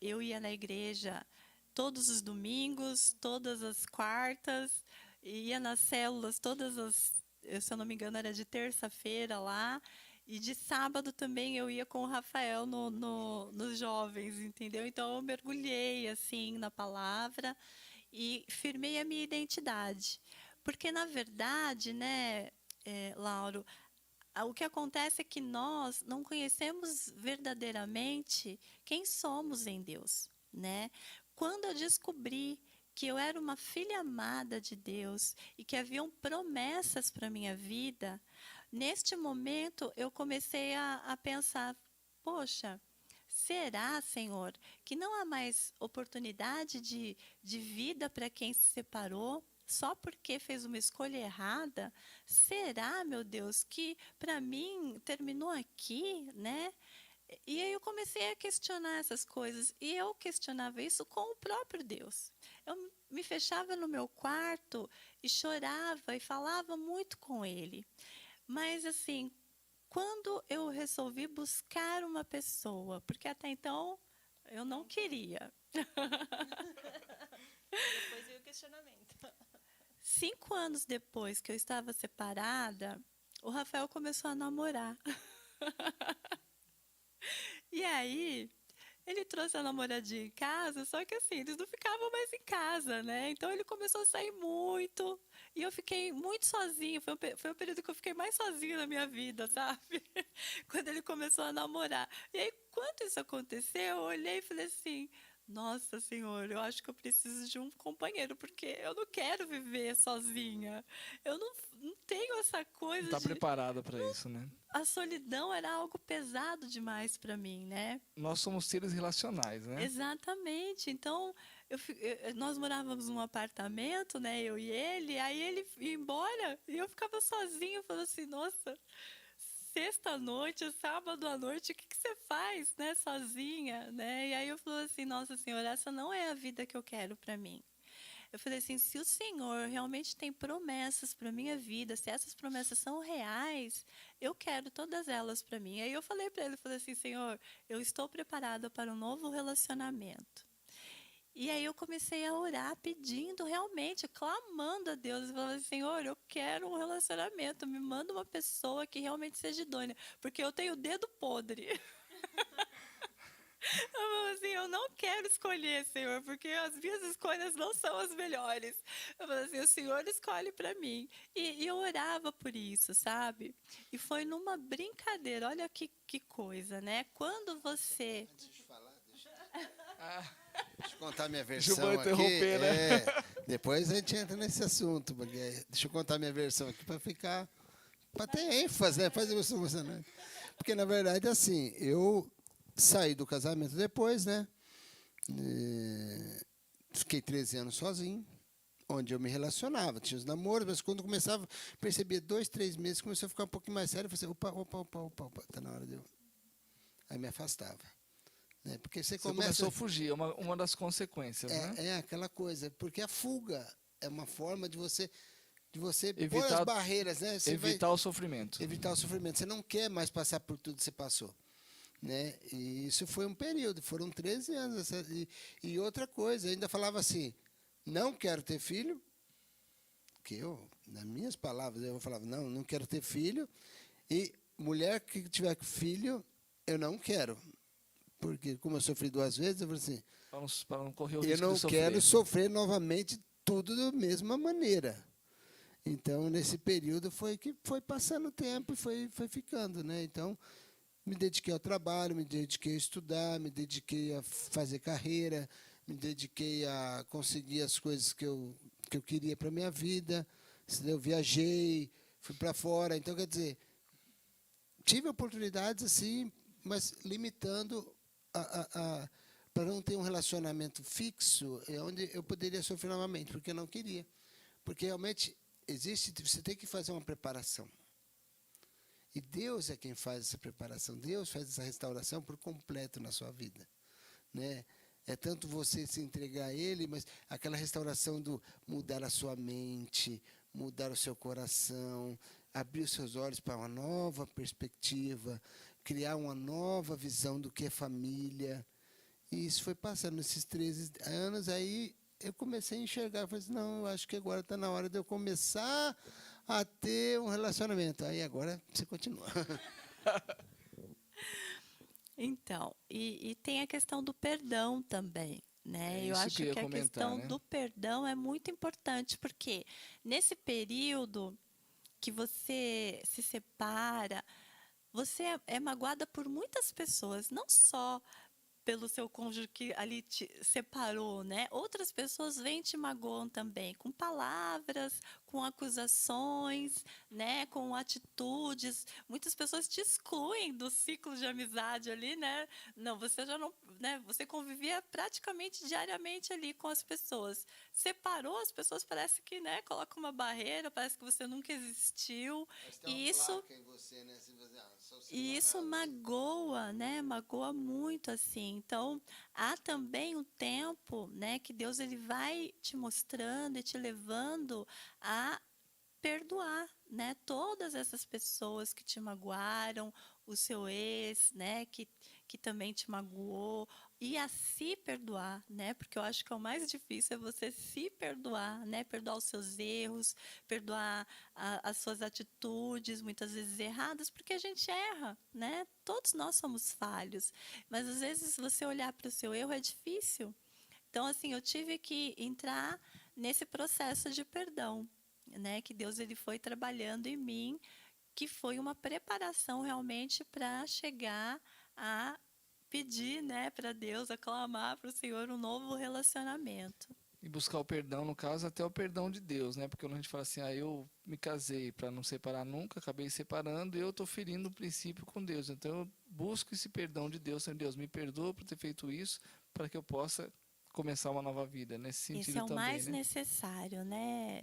eu ia na igreja todos os domingos, todas as quartas, ia nas células se eu não me engano, era de terça-feira lá, e de sábado também eu ia com o Rafael nos jovens, entendeu? Então eu mergulhei assim na palavra e firmei a minha identidade. Porque, na verdade, né, Lauro, o que acontece é que nós não conhecemos verdadeiramente quem somos em Deus, né? Quando eu descobri que eu era uma filha amada de Deus e que haviam promessas para minha vida, neste momento eu comecei a pensar, poxa, será, Senhor, que não há mais oportunidade de vida para quem se separou? Só porque fez uma escolha errada? Será, meu Deus, que para mim terminou aqui, né? E aí eu comecei a questionar essas coisas. E eu questionava isso com o próprio Deus. Eu me fechava no meu quarto e chorava e falava muito com Ele. Mas, assim, quando eu resolvi buscar uma pessoa, porque até então eu não queria. Depois veio o questionamento. 5 anos depois que eu estava separada, o Rafael começou a namorar. E aí, ele trouxe a namoradinha em casa, só que assim, eles não ficavam mais em casa, né? Então ele começou a sair muito e eu fiquei muito sozinha. Foi o período que eu fiquei mais sozinha na minha vida, sabe? Quando ele começou a namorar. E aí, quando isso aconteceu, eu olhei e falei assim: Nossa Senhor, eu acho que eu preciso de um companheiro, porque eu não quero viver sozinha. Eu não tenho essa Não coisa está de. preparada para isso, né? A solidão era algo pesado demais para mim, né? Nós somos seres relacionais, né? Exatamente. Então, nós morávamos num apartamento, né? Eu e ele. Aí ele ia embora e eu ficava sozinha. Eu falava assim, nossa, sexta-noite, sábado à noite, o que você faz, né? Sozinha, né? E aí eu falei assim, nossa Senhora, essa não é a vida que eu quero para mim. Eu falei assim, se o Senhor realmente tem promessas para minha vida, se essas promessas são reais, eu quero todas elas para mim. Aí eu falei para ele, falei assim, Senhor, eu estou preparada para um novo relacionamento. E aí eu comecei a orar, pedindo realmente, clamando a Deus, e falando assim, Senhor, eu quero um relacionamento, me manda uma pessoa que realmente seja idônea, porque eu tenho o dedo podre. Eu falo assim, eu não quero escolher, Senhor, porque as minhas escolhas não são as melhores. Eu falo assim, o Senhor escolhe para mim. E eu orava por isso, sabe? E foi numa brincadeira, olha que coisa, né? Quando você... Antes de falar, Ah, deixa eu contar minha Gilvan versão aqui. interromper, né? Depois a gente entra nesse assunto. Deixa eu contar minha versão aqui para ficar. Para ter ênfase, né? Fazer você emocionante. Porque, na verdade, assim, eu saí do casamento depois, né? Fiquei 13 anos sozinho, onde eu me relacionava. Tinha os namoros, mas quando começava a perceber 2, 3 meses, começou a ficar um pouquinho mais sério. Eu falei assim, opa, tá na hora de eu... Aí me afastava. Né? Porque você Começou começa... a fugir, é uma das consequências, né? É aquela coisa, porque a fuga é uma forma de você pôr as Evitar, barreiras, né? Você vai evitar o sofrimento. evitar o sofrimento. Você não quer mais passar por tudo que você passou. Né? E isso foi um período, foram 13 anos. E outra coisa, eu ainda falava assim, não quero ter filho, que eu, nas minhas palavras, eu falava, não quero ter filho, e mulher que tiver filho, eu não quero. Porque como eu sofri 2 vezes, eu falei assim, Para não correr o eu risco não de sofrer. quero sofrer novamente tudo da mesma maneira. Então, nesse período, foi que foi passando o tempo e foi ficando. Né? Então, me dediquei ao trabalho, me dediquei a estudar, me dediquei a fazer carreira, me dediquei a conseguir as coisas que eu queria para a minha vida. Eu viajei, fui para fora. Então, quer dizer, tive oportunidades assim, mas limitando para não ter um relacionamento fixo, onde eu poderia sofrer novamente, porque eu não queria. Porque realmente você tem que fazer uma preparação. E Deus é quem faz essa preparação. Deus faz essa restauração por completo na sua vida. Né? É tanto você se entregar a Ele, mas aquela restauração do mudar a sua mente, mudar o seu coração, abrir os seus olhos para uma nova perspectiva, criar uma nova visão do que é família. E isso foi passando nesses 13 anos, aí eu comecei a enxergar, falei assim, não, eu acho que agora está na hora de eu começar a ter um relacionamento. Aí agora você continua. Então, e tem a questão do perdão também, né? É Eu isso que acho eu ia que a comentar, questão né? do perdão é muito importante, porque nesse período que você se separa, você é magoada por muitas pessoas, não só pelo seu cônjuge que ali te separou, né? Outras pessoas vêm e te magoam também, com palavras, com acusações, né? Com atitudes. Muitas pessoas te excluem do ciclo de amizade ali, né? Não, você já não, né? Você convivia praticamente diariamente ali com as pessoas. Separou, as pessoas parece que, né? Coloca uma barreira, parece que você nunca existiu. E isso em você, né? e isso magoa, né? Magoa muito assim. Então, há também um tempo, né, que Deus ele vai te mostrando e te levando a perdoar, né, todas essas pessoas que te magoaram o seu ex, né, que também te magoou, e a se perdoar, né? Porque eu acho que é o mais difícil é você se perdoar, né? Perdoar os seus erros, perdoar as suas atitudes, muitas vezes erradas, porque a gente erra, né? Todos nós somos falhos, mas às vezes você olhar para o seu erro é difícil. Então, assim, eu tive que entrar nesse processo de perdão, né? Que Deus ele foi trabalhando em mim, que foi uma preparação realmente para chegar a pedir, né, para Deus, a clamar para o Senhor um novo relacionamento. E buscar o perdão, no caso, até o perdão de Deus, né? Porque quando a gente fala assim, eu me casei para não separar nunca, acabei separando e eu estou ferindo o princípio com Deus. Então eu busco esse perdão de Deus, Senhor Deus, me perdoa por ter feito isso, para que eu possa começar uma nova vida, nesse Esse é sentido o também, mais né? necessário, né,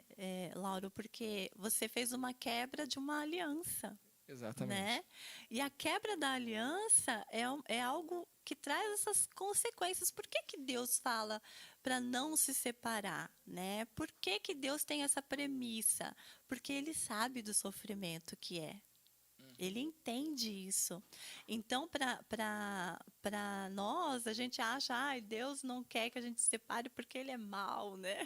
Lauro, porque você fez uma quebra de uma aliança, Exatamente. né? E a quebra da aliança é algo que traz essas consequências. Por que que Deus fala para não se separar, né? Por que que Deus tem essa premissa? Porque Ele sabe do sofrimento que é. Ele entende isso. Então, para nós, a gente acha, ai, Deus não quer que a gente se separe porque Ele é mau, né?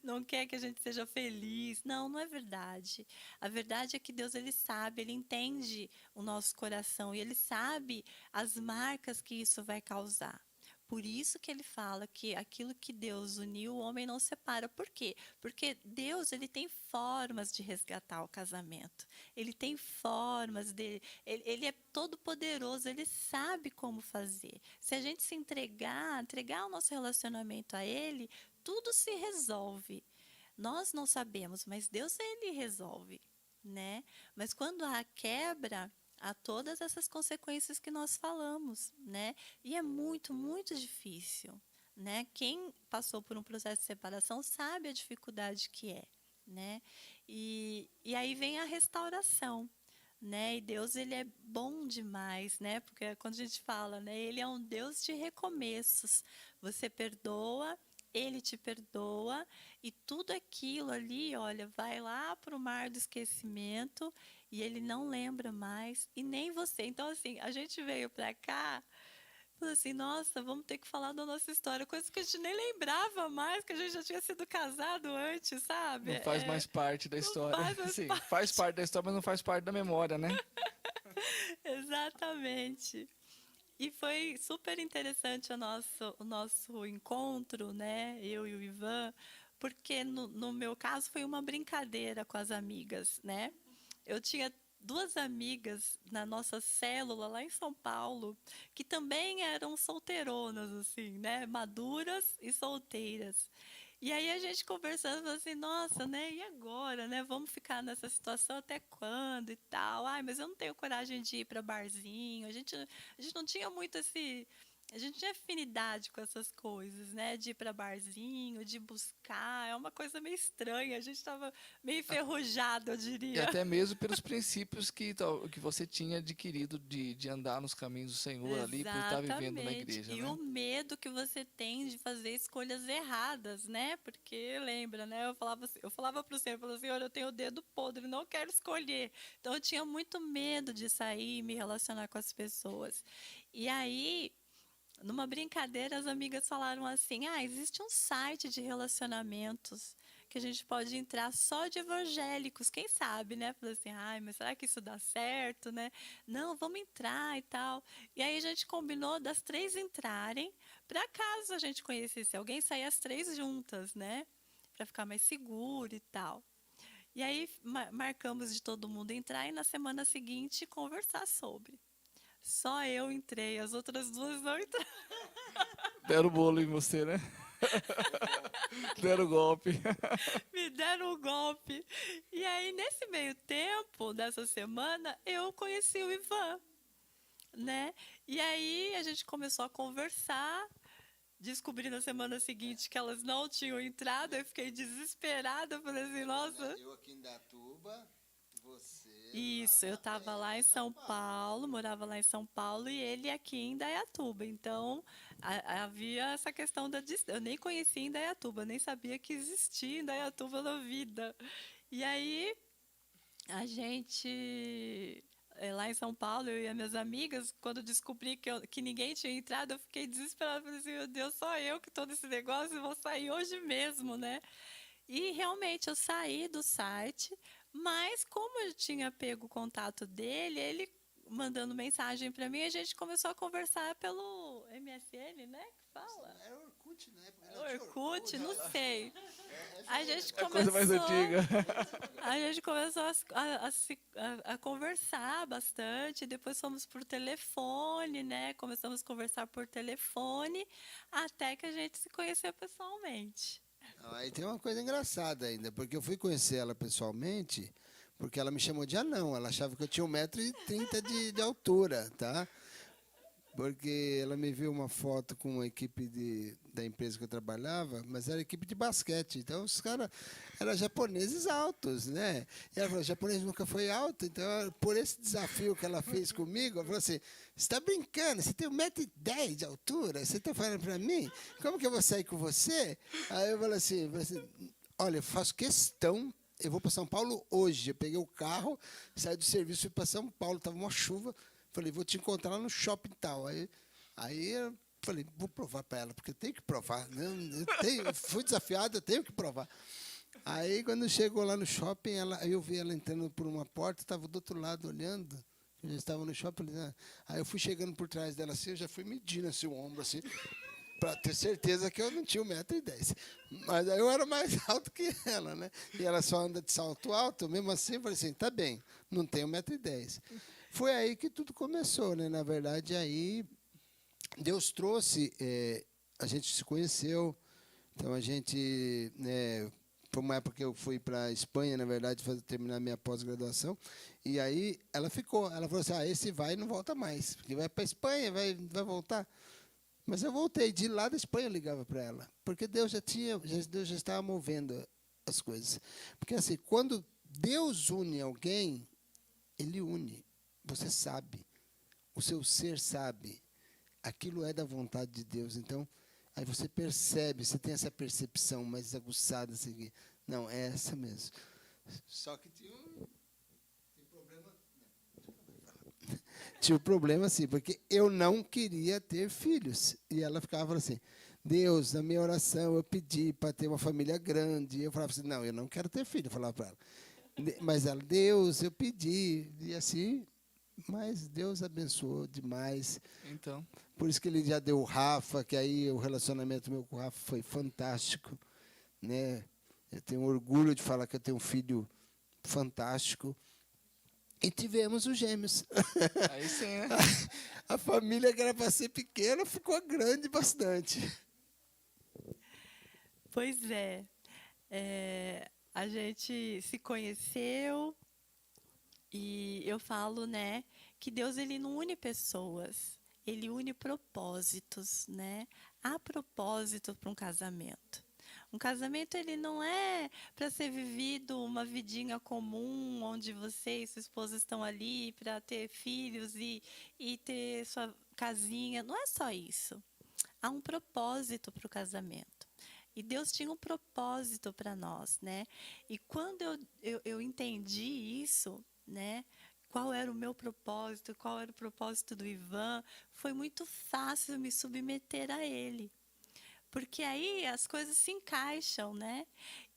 Não quer que a gente seja feliz. Não, não é verdade. A verdade é que Deus, Ele sabe, Ele entende o nosso coração e Ele sabe as marcas que isso vai causar. Por isso que ele fala que aquilo que Deus uniu, o homem não separa. Por quê? Porque Deus, ele tem formas de resgatar o casamento. Ele tem formas de, ele é todo poderoso, ele sabe como fazer. Se a gente se entregar o nosso relacionamento a ele, tudo se resolve. Nós não sabemos, mas Deus ele resolve, né? Mas quando há quebra, há todas essas consequências que nós falamos, né? E é muito, muito difícil, né? Quem passou por um processo de separação sabe a dificuldade que é, né? E aí vem a restauração, né? E Deus ele é bom demais, né? Porque quando a gente fala, né? Ele é um Deus de recomeços. Você perdoa, ele te perdoa e tudo aquilo ali, olha, vai lá para o mar do esquecimento e ele não lembra mais e nem você. Então assim, a gente veio para cá, falou assim, nossa, vamos ter que falar da nossa história, coisa que a gente nem lembrava mais, que a gente já tinha sido casado antes, sabe? Não faz mais parte da Não história. faz mais Sim, faz parte. parte da história, mas não faz parte da memória, né? Exatamente. E foi super interessante o nosso encontro, né? Eu e o Ivan, porque no meu caso foi uma brincadeira com as amigas, né? Eu tinha duas amigas na nossa célula lá em São Paulo, que também eram solteironas, assim, né? Maduras e solteiras. E aí a gente conversando, falou assim, nossa, né? E agora, né? Vamos ficar nessa situação até quando e tal? Ai, mas eu não tenho coragem de ir para barzinho. A gente não tinha muito esse, a gente tinha afinidade com essas coisas, né? De ir para barzinho, de buscar. É uma coisa meio estranha. A gente estava meio enferrujado, eu E diria. até mesmo pelos princípios que você tinha adquirido de andar nos caminhos do Senhor ali, por estar vivendo na Exatamente. igreja, E né? o medo que você tem de fazer escolhas erradas, né? Porque lembra, né? Eu falava para o Senhor, eu falava, Senhor, eu tenho o dedo podre, não quero escolher. Então eu tinha muito medo de sair e me relacionar com as pessoas. E aí, numa brincadeira, as amigas falaram assim: ah, existe um site de relacionamentos que a gente pode entrar só de evangélicos, quem sabe, né? Falei assim, ai, mas será que isso dá certo, né? Não, vamos entrar e tal. E aí a gente combinou das três entrarem, para caso a gente conhecesse alguém, sair as três juntas, né? Para ficar mais seguro e tal. E aí marcamos de todo mundo entrar e na semana seguinte conversar sobre. Só eu entrei, as outras duas não entraram. Deram o bolo em você, né? Deram o golpe. Me deram um golpe. E aí, nesse meio tempo, dessa semana, eu conheci o Ivan, né? E aí a gente começou a conversar. Descobri na semana seguinte que elas não tinham entrado. Eu fiquei desesperada. Falei assim, nossa. Eu aqui em Datuba, você Isso, lá eu na estava lá terra em de São São Paulo, Paulo. morava lá em São Paulo e ele aqui em Indaiatuba. Então, havia essa questão da distância. Eu nem conhecia Indaiatuba, nem sabia que existia Indaiatuba na vida. E aí, a gente lá em São Paulo, eu e as minhas amigas, quando descobri que ninguém tinha entrado, eu fiquei desesperada. Falei assim, meu Deus, só eu que estou nesse negócio e vou sair hoje mesmo, né? E realmente eu saí do site, mas como eu tinha pego o contato dele, ele mandando mensagem para mim, a gente começou a conversar pelo MSN, né? Que fala? Era Orkut na época. Não tinha Orkut, não sei. A gente É a coisa mais começou, antiga. a gente começou a conversar bastante, depois fomos por telefone, né? Começamos a conversar por telefone, até que a gente se conheceu pessoalmente. Aí tem uma coisa engraçada ainda, porque eu fui conhecer ela pessoalmente, porque ela me chamou de anão. Ela achava que eu tinha 1,30 m de altura, tá? Porque ela me viu uma foto com uma equipe da empresa que eu trabalhava, mas era equipe de basquete. Então, os caras eram japoneses altos, né? E ela falou, japonês nunca foi alto. Então, por esse desafio que ela fez comigo, ela falou assim, você está brincando, você tem 1,10 m de altura, você está falando para mim? Como que eu vou sair com você? Aí eu falei assim, olha, eu faço questão, eu vou para São Paulo hoje. Eu peguei o carro, saí do serviço, fui para São Paulo, estava uma chuva. Falei, vou te encontrar lá no shopping e tal. Aí eu falei, vou provar para ela, porque eu tenho que provar. Né? Eu fui desafiado, eu tenho que provar. Aí, quando chegou lá no shopping, eu vi ela entrando por uma porta, estava do outro lado olhando. Eu já estava no shopping. Aí eu fui chegando por trás dela assim, eu já fui medindo assim, o ombro assim, para ter certeza que eu não tinha 1,10 m. Mas aí eu era mais alto que ela, né? E ela só anda de salto alto, mesmo assim, eu falei assim, tá bem, não tenho 1,10 m. Foi aí que tudo começou, né? Na verdade, aí Deus trouxe, a gente se conheceu, então a gente, foi uma época que eu fui para a Espanha, na verdade, terminar minha pós-graduação, e aí ela falou assim, esse vai e não volta mais, porque vai para a Espanha, vai voltar. Mas eu voltei, de lá da Espanha eu ligava para ela, porque Deus Deus já estava movendo as coisas. Porque assim, quando Deus une alguém, Ele une. Você sabe, o seu ser sabe, aquilo é da vontade de Deus. Então, aí você percebe, você tem essa percepção mais aguçada, assim, não, é essa mesmo. Só que tinha um problema. Tinha um problema, assim, porque eu não queria ter filhos. E ela ficava falando assim, Deus, na minha oração eu pedi para ter uma família grande. E eu falava assim, não, eu não quero ter filho, eu falava para ela. Mas ela, Deus, eu pedi. E assim, mas Deus abençoou demais. Então, Por isso que ele já deu o Rafa, que aí o relacionamento meu com o Rafa foi fantástico, né? Eu tenho orgulho de falar que eu tenho um filho fantástico. E tivemos os gêmeos. aí sim, né? A família que era para ser pequena ficou grande bastante. Pois é. A gente se conheceu e eu falo, né, que Deus ele não une pessoas, ele une propósitos, né? Há propósito para um casamento. Um casamento ele não é para ser vivido uma vidinha comum, onde você e sua esposa estão ali para ter filhos e ter sua casinha. Não é só isso. Há um propósito para o casamento. E Deus tinha um propósito para nós, né? E quando eu entendi isso, né? Qual era o meu propósito, qual era o propósito do Ivan, foi muito fácil me submeter a ele. Porque aí as coisas se encaixam, né?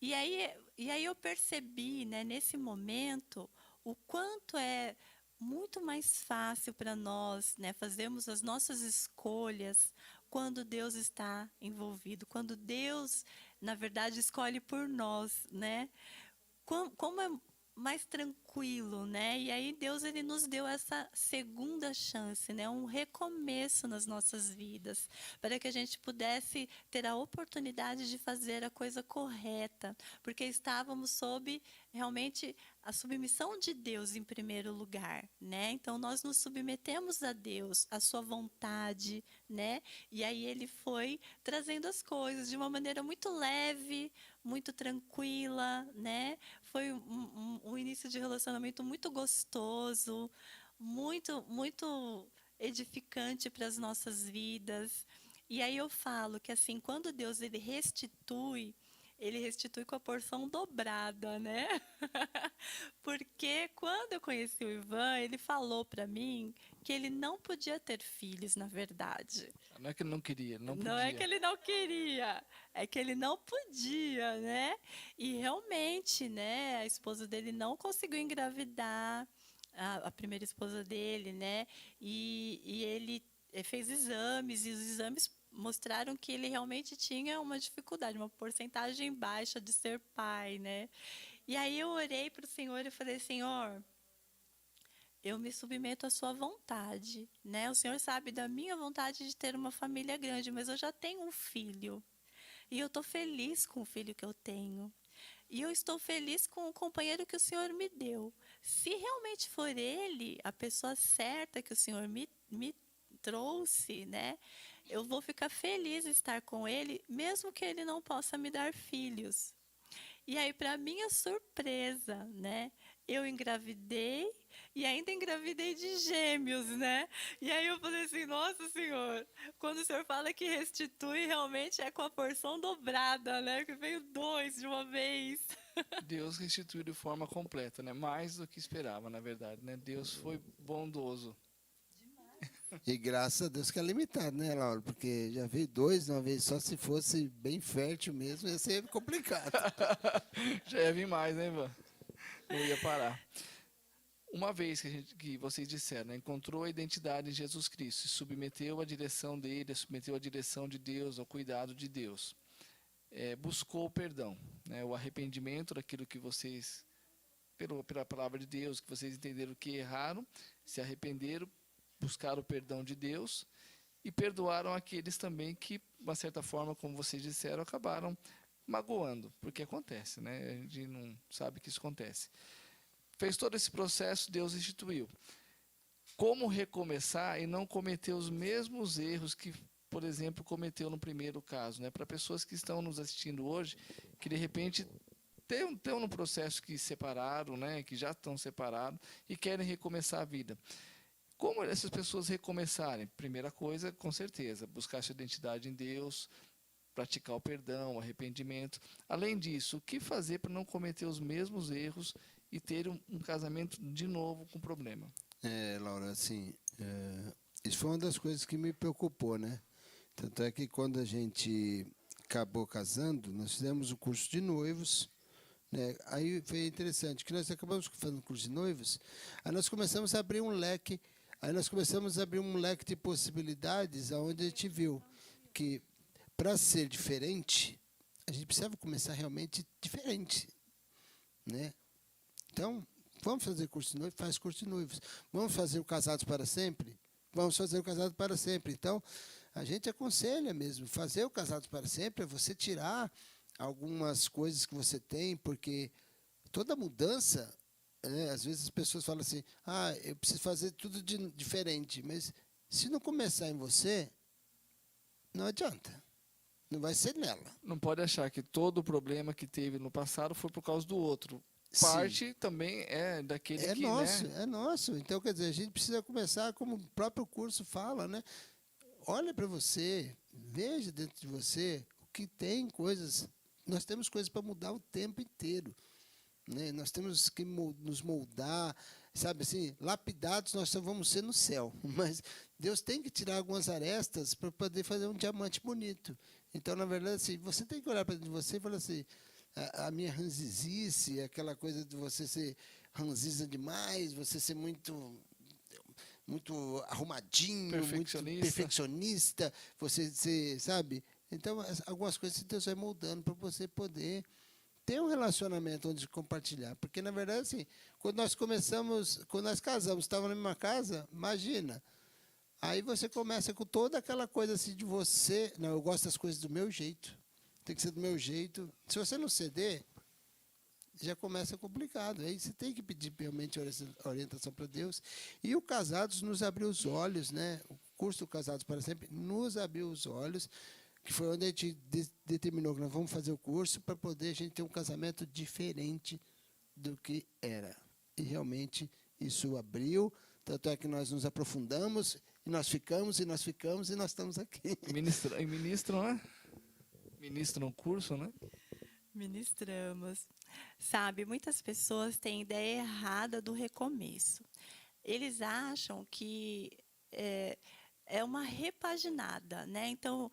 E aí eu percebi, né, nesse momento, o quanto é muito mais fácil para nós, né, fazermos as nossas escolhas quando Deus está envolvido, quando Deus, na verdade, escolhe por nós, né? Como é mais tranquilo, né? E aí Deus ele nos deu essa segunda chance, né? Um recomeço nas nossas vidas, para que a gente pudesse ter a oportunidade de fazer a coisa correta, porque estávamos sob realmente a submissão de Deus em primeiro lugar, né? Então nós nos submetemos a Deus, a sua vontade, né? E aí ele foi trazendo as coisas de uma maneira muito leve, muito tranquila, né? Foi um início de relacionamento muito gostoso, muito edificante para as nossas vidas. E aí eu falo que assim, quando Deus ele restitui, ele restitui com a porção dobrada, né? Porque quando eu conheci o Ivan, ele falou para mim que ele não podia ter filhos, na verdade. Não é que ele não queria, ele não Não é que podia. ele não queria, é que ele não podia, né? E realmente, né, a esposa dele não conseguiu engravidar, a primeira esposa dele, né? E ele fez exames, e os exames mostraram que ele realmente tinha uma dificuldade, uma porcentagem baixa de ser pai, né? E aí eu orei para o Senhor e falei, Senhor, eu me submeto à sua vontade, né? O Senhor sabe da minha vontade de ter uma família grande, mas eu já tenho um filho. E eu estou feliz com o filho que eu tenho. E eu estou feliz com o companheiro que o Senhor me deu. Se realmente for ele, a pessoa certa que o Senhor me trouxe, né? Eu vou ficar feliz em estar com ele, mesmo que ele não possa me dar filhos. E aí, para minha surpresa, né? Eu engravidei e ainda engravidei de gêmeos, né? E aí eu falei assim, nossa Senhor, quando o Senhor fala que restitui, realmente é com a porção dobrada, né? Que veio 2 de uma vez. Deus restituiu de forma completa, né? Mais do que esperava, na verdade, né? Deus foi bondoso. E graças a Deus que é limitado, né, Laura? Porque já veio 2 de uma vez só, se fosse bem fértil mesmo, ia ser complicado. Já ia vir mais, né, Ivan? Não ia parar. Uma vez que vocês disseram, né, encontrou a identidade em Jesus Cristo, se submeteu à direção dele, submeteu à direção de Deus, ao cuidado de Deus, buscou o perdão, né, o arrependimento daquilo que vocês, pela palavra de Deus, que vocês entenderam que erraram, se arrependeram, buscaram o perdão de Deus e perdoaram aqueles também que, de uma certa forma, como vocês disseram, acabaram magoando, porque acontece, né? A gente não sabe que isso acontece. Fez todo esse processo, Deus instituiu. Como recomeçar e não cometer os mesmos erros que, por exemplo, cometeu no primeiro caso, né? Para pessoas que estão nos assistindo hoje, que de repente estão no processo que separaram, né? Que já estão separados e querem recomeçar a vida. Como essas pessoas recomeçarem? Primeira coisa, com certeza, buscar sua identidade em Deus, praticar o perdão, o arrependimento. Além disso, o que fazer para não cometer os mesmos erros e ter um casamento de novo com problema? Laura, assim, isso foi uma das coisas que me preocupou, né? Tanto é que quando a gente acabou casando, nós fizemos o curso de noivos, né? Aí foi interessante, que nós acabamos fazendo o curso de noivos, aí nós começamos a abrir um leque, de possibilidades, onde a gente viu que para ser diferente, a gente precisava começar realmente diferente, né? Então, vamos fazer curso de noivos? Faz curso de noivos. Vamos fazer o Casados para Sempre? Vamos fazer o Casados para Sempre. Então, a gente aconselha mesmo, fazer o Casados para Sempre é você tirar algumas coisas que você tem, porque toda mudança, às vezes as pessoas falam assim, eu preciso fazer tudo diferente, mas se não começar em você, não adianta. Não vai ser nela. Não pode achar que todo o problema que teve no passado foi por causa do outro. Parte também é daquele que, nosso, né? é nosso. Então, quer dizer, a gente precisa começar, como o próprio curso fala, né? Olha para você, veja dentro de você o que tem coisas. Nós temos coisas para mudar o tempo inteiro, né? Nós temos que nos moldar, sabe assim, lapidados nós só vamos ser no céu, mas Deus tem que tirar algumas arestas para poder fazer um diamante bonito. Então, na verdade, assim, você tem que olhar para dentro de você e falar assim, a minha ranzizice, aquela coisa de você ser ranziza demais, você ser muito arrumadinho, muito perfeccionista, você ser, sabe? Então, algumas coisas Deus vai moldando para você poder ter um relacionamento onde compartilhar. Porque, na verdade, assim, quando nós casamos, estávamos na mesma casa, imagina. Aí você começa com toda aquela coisa assim de você, não, eu gosto das coisas do meu jeito. Tem que ser do meu jeito. Se você não ceder, já começa complicado. Aí você tem que pedir realmente orientação para Deus. E o Casados nos abriu os olhos, né? O curso Casados para Sempre nos abriu os olhos, que foi onde a gente determinou que nós vamos fazer o curso para poder a gente ter um casamento diferente do que era. E realmente isso abriu, tanto é que nós nos aprofundamos, e nós ficamos, e nós ficamos, e nós estamos aqui. Ministram, né? Ministram um curso, né? Ministramos. Sabe, muitas pessoas têm ideia errada do recomeço. Eles acham que é, é uma repaginada, né? Então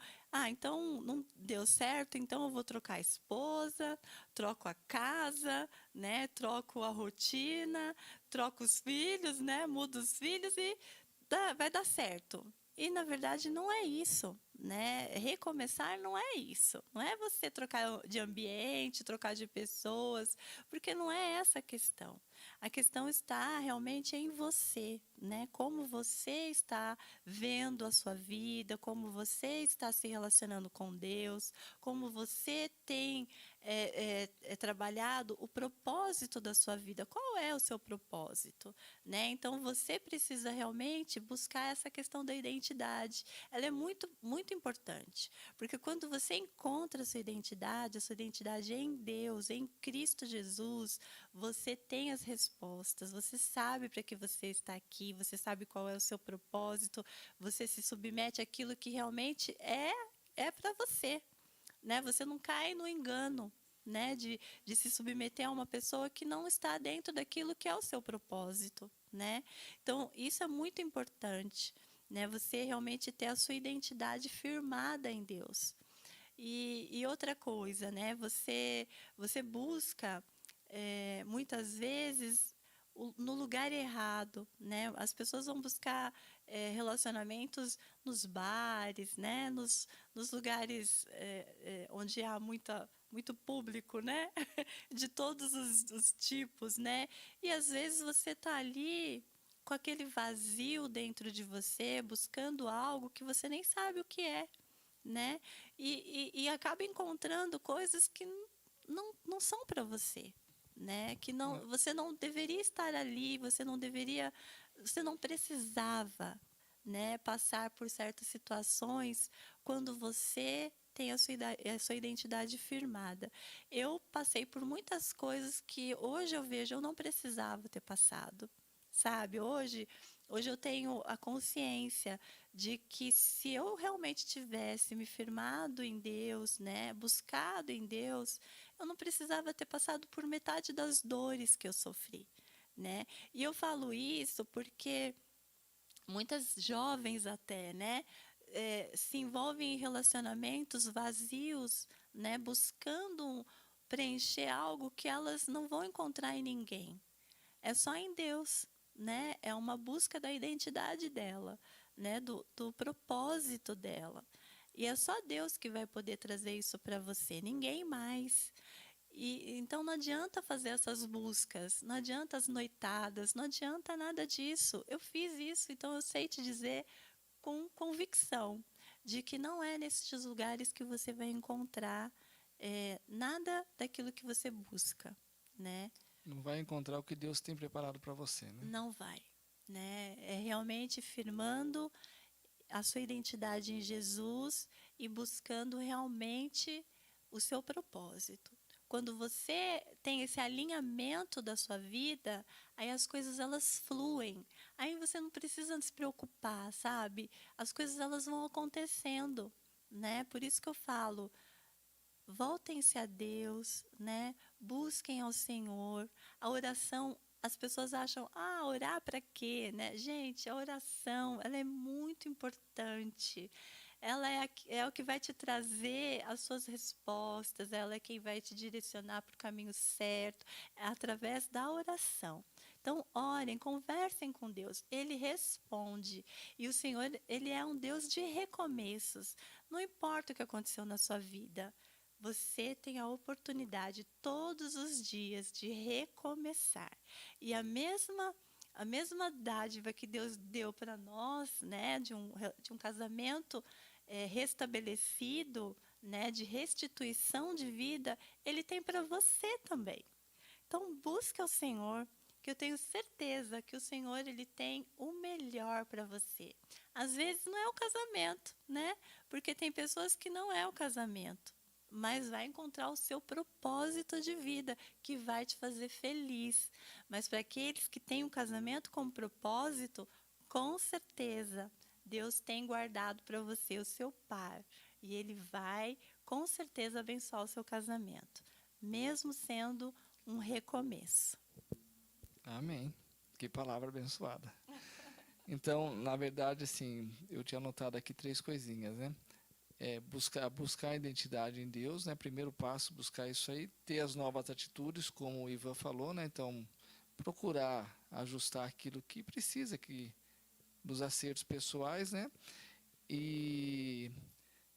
não deu certo, então eu vou trocar a esposa, troco a casa, né? Troco a rotina, troco os filhos, né? Mudo os filhos e vai dar certo. E na verdade não é isso, né? Recomeçar não é isso. Não é você trocar de ambiente, trocar de pessoas, porque não é essa a questão. A questão está realmente em você, né? Como você está vendo a sua vida, como você está se relacionando com Deus, como você tem trabalhado o propósito da sua vida. Qual é o seu propósito, né? Então você precisa realmente buscar essa questão da identidade. Ela é muito, muito importante, porque quando você encontra a sua identidade em Deus, em Cristo Jesus, você tem as respostas, você sabe para que você está aqui, você sabe qual é o seu propósito, você se submete àquilo que realmente é para você, né? Você não cai no engano, né? De se submeter a uma pessoa que não está dentro daquilo que é o seu propósito, né? Então, isso é muito importante, né? Você realmente ter a sua identidade firmada em Deus. E outra coisa, né? Você busca muitas vezes no lugar errado, né? As pessoas vão buscar relacionamentos nos bares, né? Nos lugares onde há muito público, né? De todos os tipos, né? E às vezes você está ali com aquele vazio dentro de você, buscando algo que você nem sabe o que é, né? E acaba encontrando coisas que não são para você, né? Que não, você não deveria estar ali, você não precisava, né? Passar por certas situações quando você tem a sua identidade firmada. Eu passei por muitas coisas que hoje eu vejo eu não precisava ter passado, sabe? Hoje eu tenho a consciência de que se eu realmente tivesse me firmado em Deus, né, buscado em Deus, eu não precisava ter passado por metade das dores que eu sofri, né? E eu falo isso porque muitas jovens até, né, se envolvem em relacionamentos vazios, né, buscando preencher algo que elas não vão encontrar em ninguém. É só em Deus, né? É uma busca da identidade dela, né? Do propósito dela. E é só Deus que vai poder trazer isso para você, ninguém mais. E então não adianta fazer essas buscas, não adianta as noitadas, não adianta nada disso. Eu fiz isso, então eu sei te dizer com convicção de que não é nesses lugares que você vai encontrar nada daquilo que você busca, né? Não vai encontrar o que Deus tem preparado para você, né? Não vai, né? É realmente firmando a sua identidade em Jesus e buscando realmente o seu propósito. Quando você tem esse alinhamento da sua vida, aí as coisas elas fluem. Aí você não precisa se preocupar, sabe? As coisas elas vão acontecendo, né? Por isso que eu falo, voltem-se a Deus, né? Busquem ao Senhor. A oração, as pessoas acham, orar para quê, né? Gente, a oração, ela é muito importante. Ela é o que vai te trazer as suas respostas, ela é quem vai te direcionar para o caminho certo, é através da oração. Então, orem, conversem com Deus, Ele responde. E o Senhor, Ele é um Deus de recomeços. Não importa o que aconteceu na sua vida, você tem a oportunidade todos os dias de recomeçar. E a mesma dádiva que Deus deu para nós, né, de um casamento restabelecido, né, de restituição de vida, Ele tem para você também. Então, busque ao Senhor, que eu tenho certeza que o Senhor ele tem o melhor para você. Às vezes não é o casamento, né? Porque tem pessoas que não é o casamento, mas vai encontrar o seu propósito de vida, que vai te fazer feliz. Mas para aqueles que têm um casamento com propósito, com certeza, Deus tem guardado para você o seu par. E Ele vai, com certeza, abençoar o seu casamento. mesmo sendo um recomeço. Amém. Que palavra abençoada. Então, na verdade, assim, eu tinha anotado aqui 3 coisinhas, né? Buscar a identidade em Deus, né? Primeiro passo, buscar isso aí, ter as novas atitudes, como o Ivan falou, né? Então, procurar ajustar aquilo que precisa, que dos acertos pessoais, né? E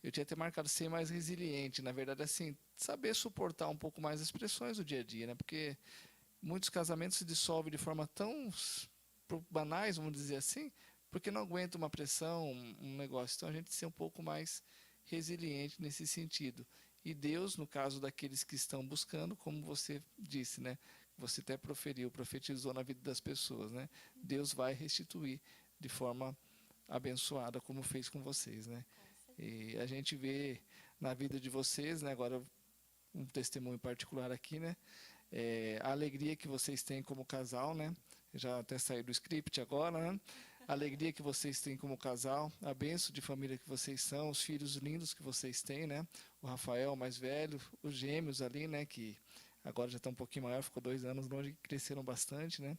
eu tinha até marcado ser mais resiliente, na verdade, assim, saber suportar um pouco mais as pressões do dia a dia, né? Porque muitos casamentos se dissolvem de forma tão banais, vamos dizer assim, porque não aguenta uma pressão, um negócio. Então a gente ser um pouco mais resiliente nesse sentido. E Deus, no caso daqueles que estão buscando, como você disse, né? Você até profetizou na vida das pessoas, né? Deus vai restituir de forma abençoada, como fez com vocês, né? E a gente vê na vida de vocês, né? Agora um testemunho particular aqui, né? A alegria que vocês têm como casal, né? Já até saiu do script agora, né? A alegria que vocês têm como casal, a bênção de família que vocês são, os filhos lindos que vocês têm, né? O Rafael, mais velho, os gêmeos ali, né? Que agora já estão um pouquinho maior, ficou 2 anos longe, cresceram bastante, né?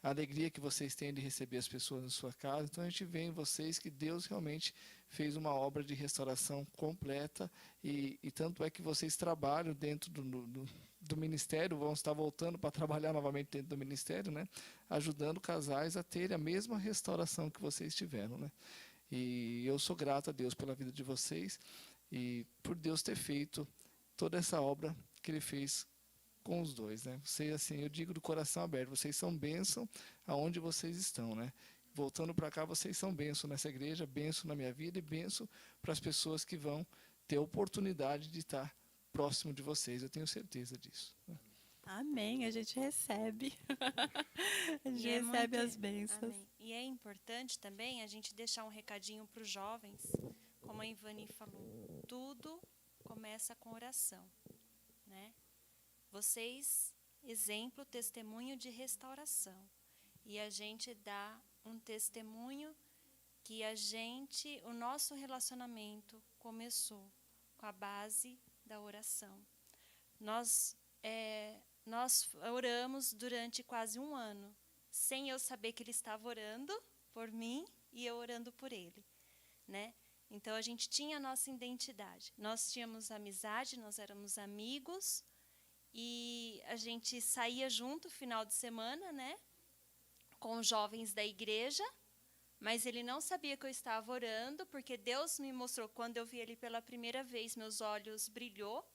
A alegria que vocês têm de receber as pessoas na sua casa. Então a gente vê em vocês que Deus realmente fez uma obra de restauração completa e tanto é que vocês trabalham dentro do ministério, vão estar voltando para trabalhar novamente dentro do ministério, né? Ajudando casais a terem a mesma restauração que vocês tiveram, né? E eu sou grato a Deus pela vida de vocês e por Deus ter feito toda essa obra que Ele fez com os dois, né? Vocês, assim, eu digo do coração aberto, vocês são bênção aonde vocês estão, né? Voltando para cá, vocês são bênção nessa igreja, bênção na minha vida e bênção para as pessoas que vão ter a oportunidade de estar próximo de vocês. Eu tenho certeza disso. Amém, a gente recebe. A gente E é recebe muito- as bênçãos. Amém. E é importante também a gente deixar um recadinho para os jovens, como a Ivani falou, tudo começa com oração, né? Vocês, exemplo, testemunho de restauração. E a gente dá um testemunho que o nosso relacionamento começou com a base da oração. Nós oramos durante quase 1 ano, sem eu saber que ele estava orando por mim e eu orando por ele, né? Então a gente tinha a nossa identidade. Nós tínhamos amizade, nós éramos amigos e a gente saía junto final de semana, né? Com os jovens da igreja, mas ele não sabia que eu estava orando, porque Deus me mostrou, quando eu vi ele pela primeira vez, meus olhos brilhou,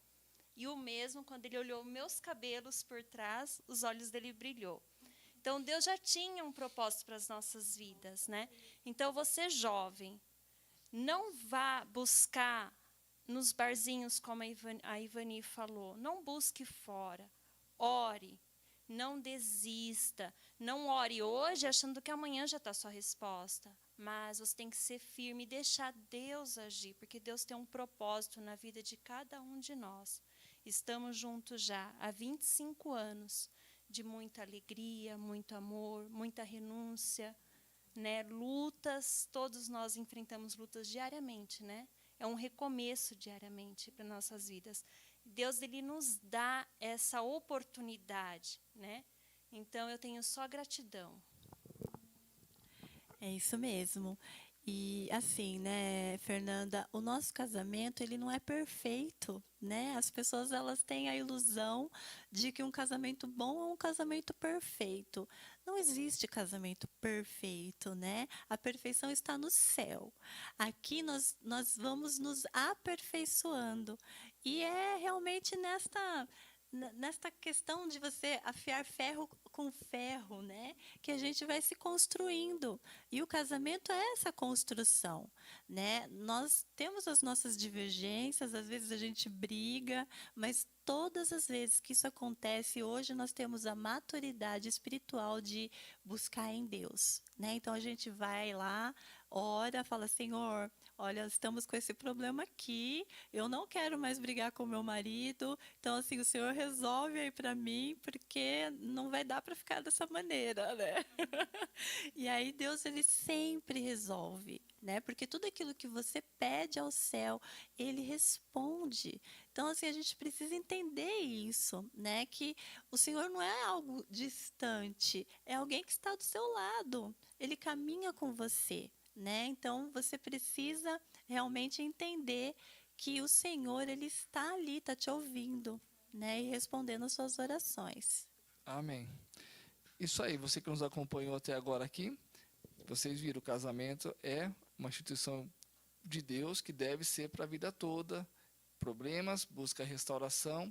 e o mesmo, quando ele olhou meus cabelos por trás, os olhos dele brilhou. Então, Deus já tinha um propósito para as nossas vidas, né? Então, você jovem, não vá buscar nos barzinhos, como a Ivani falou, não busque fora, ore. Não desista, não ore hoje achando que amanhã já está a sua resposta. Mas você tem que ser firme e deixar Deus agir, porque Deus tem um propósito na vida de cada um de nós. Estamos juntos já há 25 anos, de muita alegria, muito amor, muita renúncia, né? Lutas, todos nós enfrentamos lutas diariamente, né? É um recomeço diariamente para nossas vidas. Deus, ele nos dá essa oportunidade, né? Então, eu tenho só gratidão. É isso mesmo. E assim, né, Fernanda, o nosso casamento, ele não é perfeito, né? As pessoas, elas têm a ilusão de que um casamento bom é um casamento perfeito. Não existe casamento perfeito, né? A perfeição está no céu. Aqui nós vamos nos aperfeiçoando. E é realmente nesta questão de você afiar ferro com ferro, né? Que a gente vai se construindo. E o casamento é essa construção, né? Nós temos as nossas divergências, às vezes a gente briga, mas todas as vezes que isso acontece, hoje nós temos a maturidade espiritual de buscar em Deus, né? Então a gente vai lá, ora, fala: Senhor, olha, estamos com esse problema aqui, eu não quero mais brigar com meu marido, então assim, o Senhor resolve aí para mim, porque não vai dar para ficar dessa maneira, né? E aí Deus, ele sempre resolve, né? Porque tudo aquilo que você pede ao céu, ele responde. Então, assim, a gente precisa entender isso, né? Que o Senhor não é algo distante, é alguém que está do seu lado. Ele caminha com você, né? Então, você precisa realmente entender que o Senhor, ele está ali, está te ouvindo, né? E respondendo as suas orações. Amém. Isso aí, você que nos acompanhou até agora aqui, vocês viram, o casamento é uma instituição de Deus que deve ser para a vida toda. Problemas, busca restauração.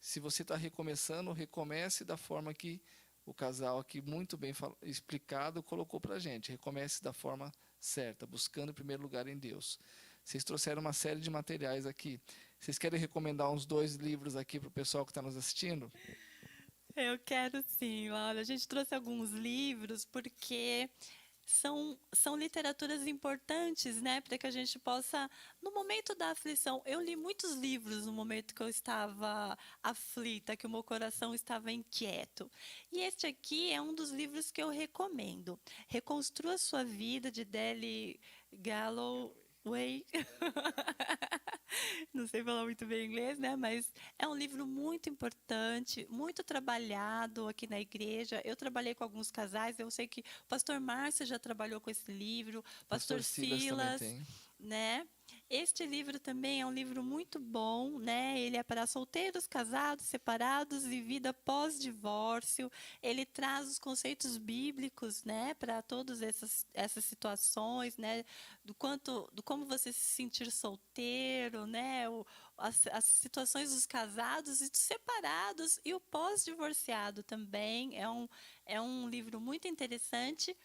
Se você está recomeçando, recomece da forma que o casal aqui, muito bem explicado, colocou para a gente. Recomece da forma certa, buscando em primeiro lugar em Deus. Vocês trouxeram uma série de materiais aqui. Vocês querem recomendar uns 2 livros aqui para o pessoal que está nos assistindo? Eu quero sim, Laura. A gente trouxe alguns livros porque são literaturas importantes, né, para que a gente possa, no momento da aflição, eu li muitos livros no momento que eu estava aflita, que o meu coração estava inquieto. E este aqui é um dos livros que eu recomendo. Reconstrua Sua Vida, de Deli Galloway. Não sei falar muito bem inglês, né? Mas é um livro muito importante, muito trabalhado aqui na igreja. Eu trabalhei com alguns casais, eu sei que o pastor Márcio já trabalhou com esse livro, pastor Silas também Silas, tem. né? Este livro também é um livro muito bom, né? Ele é para solteiros, casados, separados e vida pós-divórcio. Ele traz os conceitos bíblicos, né, para todas essas situações, né, do como você se sentir solteiro, né, as situações dos casados e dos separados e o pós-divorciado também. É um livro muito interessante.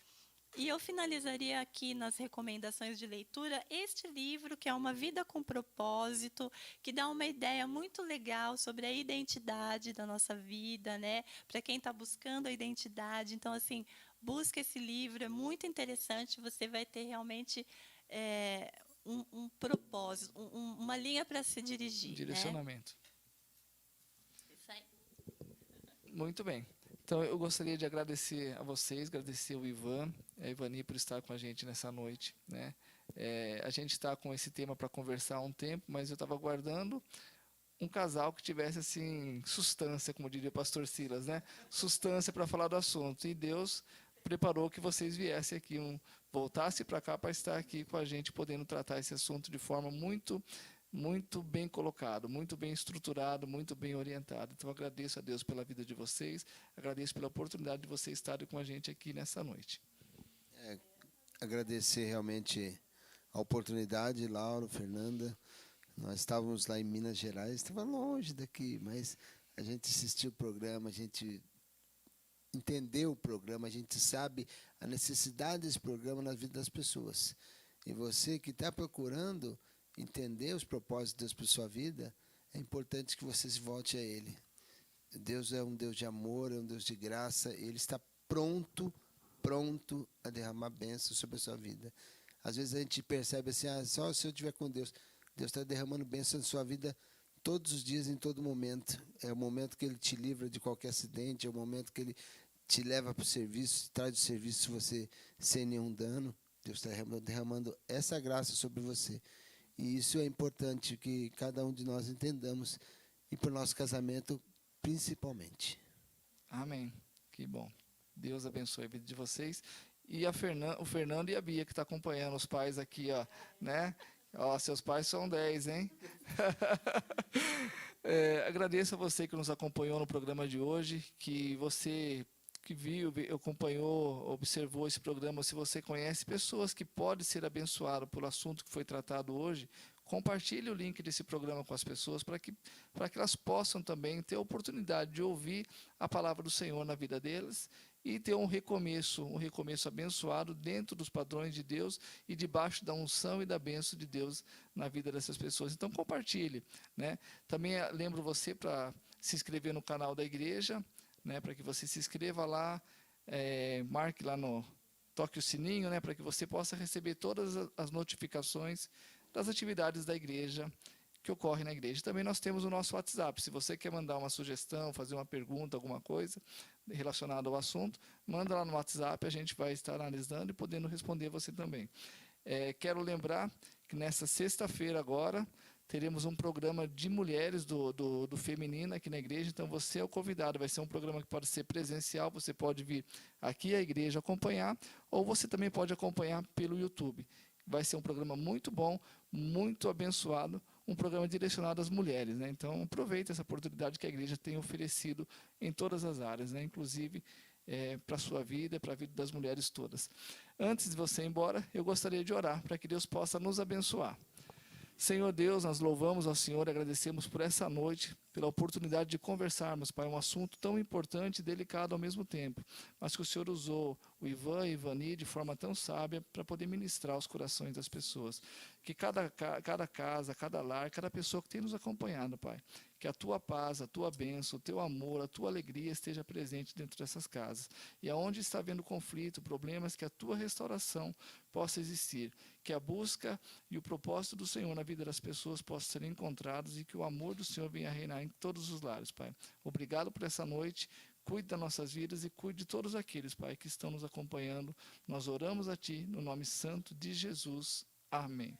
E eu finalizaria aqui nas recomendações de leitura este livro, que é Uma Vida com Propósito, que dá uma ideia muito legal sobre a identidade da nossa vida, né? Para quem está buscando a identidade. Então, assim, busca esse livro, é muito interessante, você vai ter realmente um propósito, uma linha para se dirigir, né? Direcionamento. Isso aí. Muito bem. Então, eu gostaria de agradecer a vocês, agradecer o Ivan, a Ivani, por estar com a gente nessa noite, né? A gente está com esse tema para conversar há um tempo, mas eu estava aguardando um casal que tivesse, assim, substância, como diria o pastor Silas, né? Substância para falar do assunto. E Deus preparou que vocês viessem aqui, voltassem para cá para estar aqui com a gente, podendo tratar esse assunto de forma muito bem colocado, muito bem estruturado, muito bem orientado. Então, agradeço a Deus pela vida de vocês, agradeço pela oportunidade de vocês estarem com a gente aqui nessa noite. Agradecer realmente a oportunidade, Laura, Fernanda. Nós estávamos lá em Minas Gerais, estava longe daqui, mas a gente assistiu o programa, a gente entendeu o programa, a gente sabe a necessidade desse programa na vida das pessoas. E você que está procurando entender os propósitos de Deus para a sua vida, é importante que você se volte a Ele. Deus é um Deus de amor, é um Deus de graça, Ele está pronto a derramar bênçãos sobre a sua vida. Às vezes a gente percebe assim, só se eu estiver com Deus. Deus está derramando bênçãos na sua vida todos os dias, em todo momento. É o momento que Ele te livra de qualquer acidente, é o momento que Ele te leva para o serviço, te traz do serviço você sem nenhum dano. Deus está derramando essa graça sobre você. E isso é importante que cada um de nós entendamos, e para o nosso casamento principalmente. Amém. Que bom. Deus abençoe a vida de vocês. E o Fernando e a Bia, que está acompanhando os pais aqui, ó, né? Ó, seus pais são 10, hein? Agradeço a você que nos acompanhou no programa de hoje, que você que viu, acompanhou, observou esse programa. Se você conhece pessoas que podem ser abençoadas pelo assunto que foi tratado hoje, compartilhe o link desse programa com as pessoas para que elas possam também ter a oportunidade de ouvir a palavra do Senhor na vida deles e ter um recomeço abençoado dentro dos padrões de Deus e debaixo da unção e da bênção de Deus na vida dessas pessoas. Então, compartilhe, né? Também lembro você para se inscrever no canal da igreja, né? Para que você se inscreva lá, marque lá toque o sininho, né? Para que você possa receber todas as notificações das atividades da igreja que ocorrem na igreja. Também nós temos o nosso WhatsApp. Se você quer mandar uma sugestão, fazer uma pergunta, alguma coisa relacionada ao assunto, manda lá no WhatsApp, a gente vai estar analisando e podendo responder você também. Quero lembrar que nessa sexta-feira agora teremos um programa de mulheres do feminino aqui na igreja, então você é o convidado, vai ser um programa que pode ser presencial, você pode vir aqui à igreja acompanhar, ou você também pode acompanhar pelo YouTube. Vai ser um programa muito bom, muito abençoado, um programa direcionado às mulheres, né? Então, aproveite essa oportunidade que a igreja tem oferecido em todas as áreas, né? Inclusive para a sua vida, para a vida das mulheres todas. Antes de você ir embora, eu gostaria de orar para que Deus possa nos abençoar. Senhor Deus, nós louvamos ao Senhor e agradecemos por essa noite, pela oportunidade de conversarmos, Pai, um assunto tão importante e delicado ao mesmo tempo, mas que o Senhor usou o Ivan e Ivani de forma tão sábia para poder ministrar os corações das pessoas. Que cada casa, cada lar, cada pessoa que tem nos acompanhado, Pai, que a Tua paz, a Tua bênção, o Teu amor, a Tua alegria esteja presente dentro dessas casas. E aonde está havendo conflito, problemas, que a Tua restauração possa existir, que a busca e o propósito do Senhor na vida das pessoas possam ser encontrados e que o amor do Senhor venha reinar em todos os lares, Pai. Obrigado por essa noite, cuide das nossas vidas e cuide de todos aqueles, Pai, que estão nos acompanhando. Nós oramos a Ti, no nome santo de Jesus. Amém.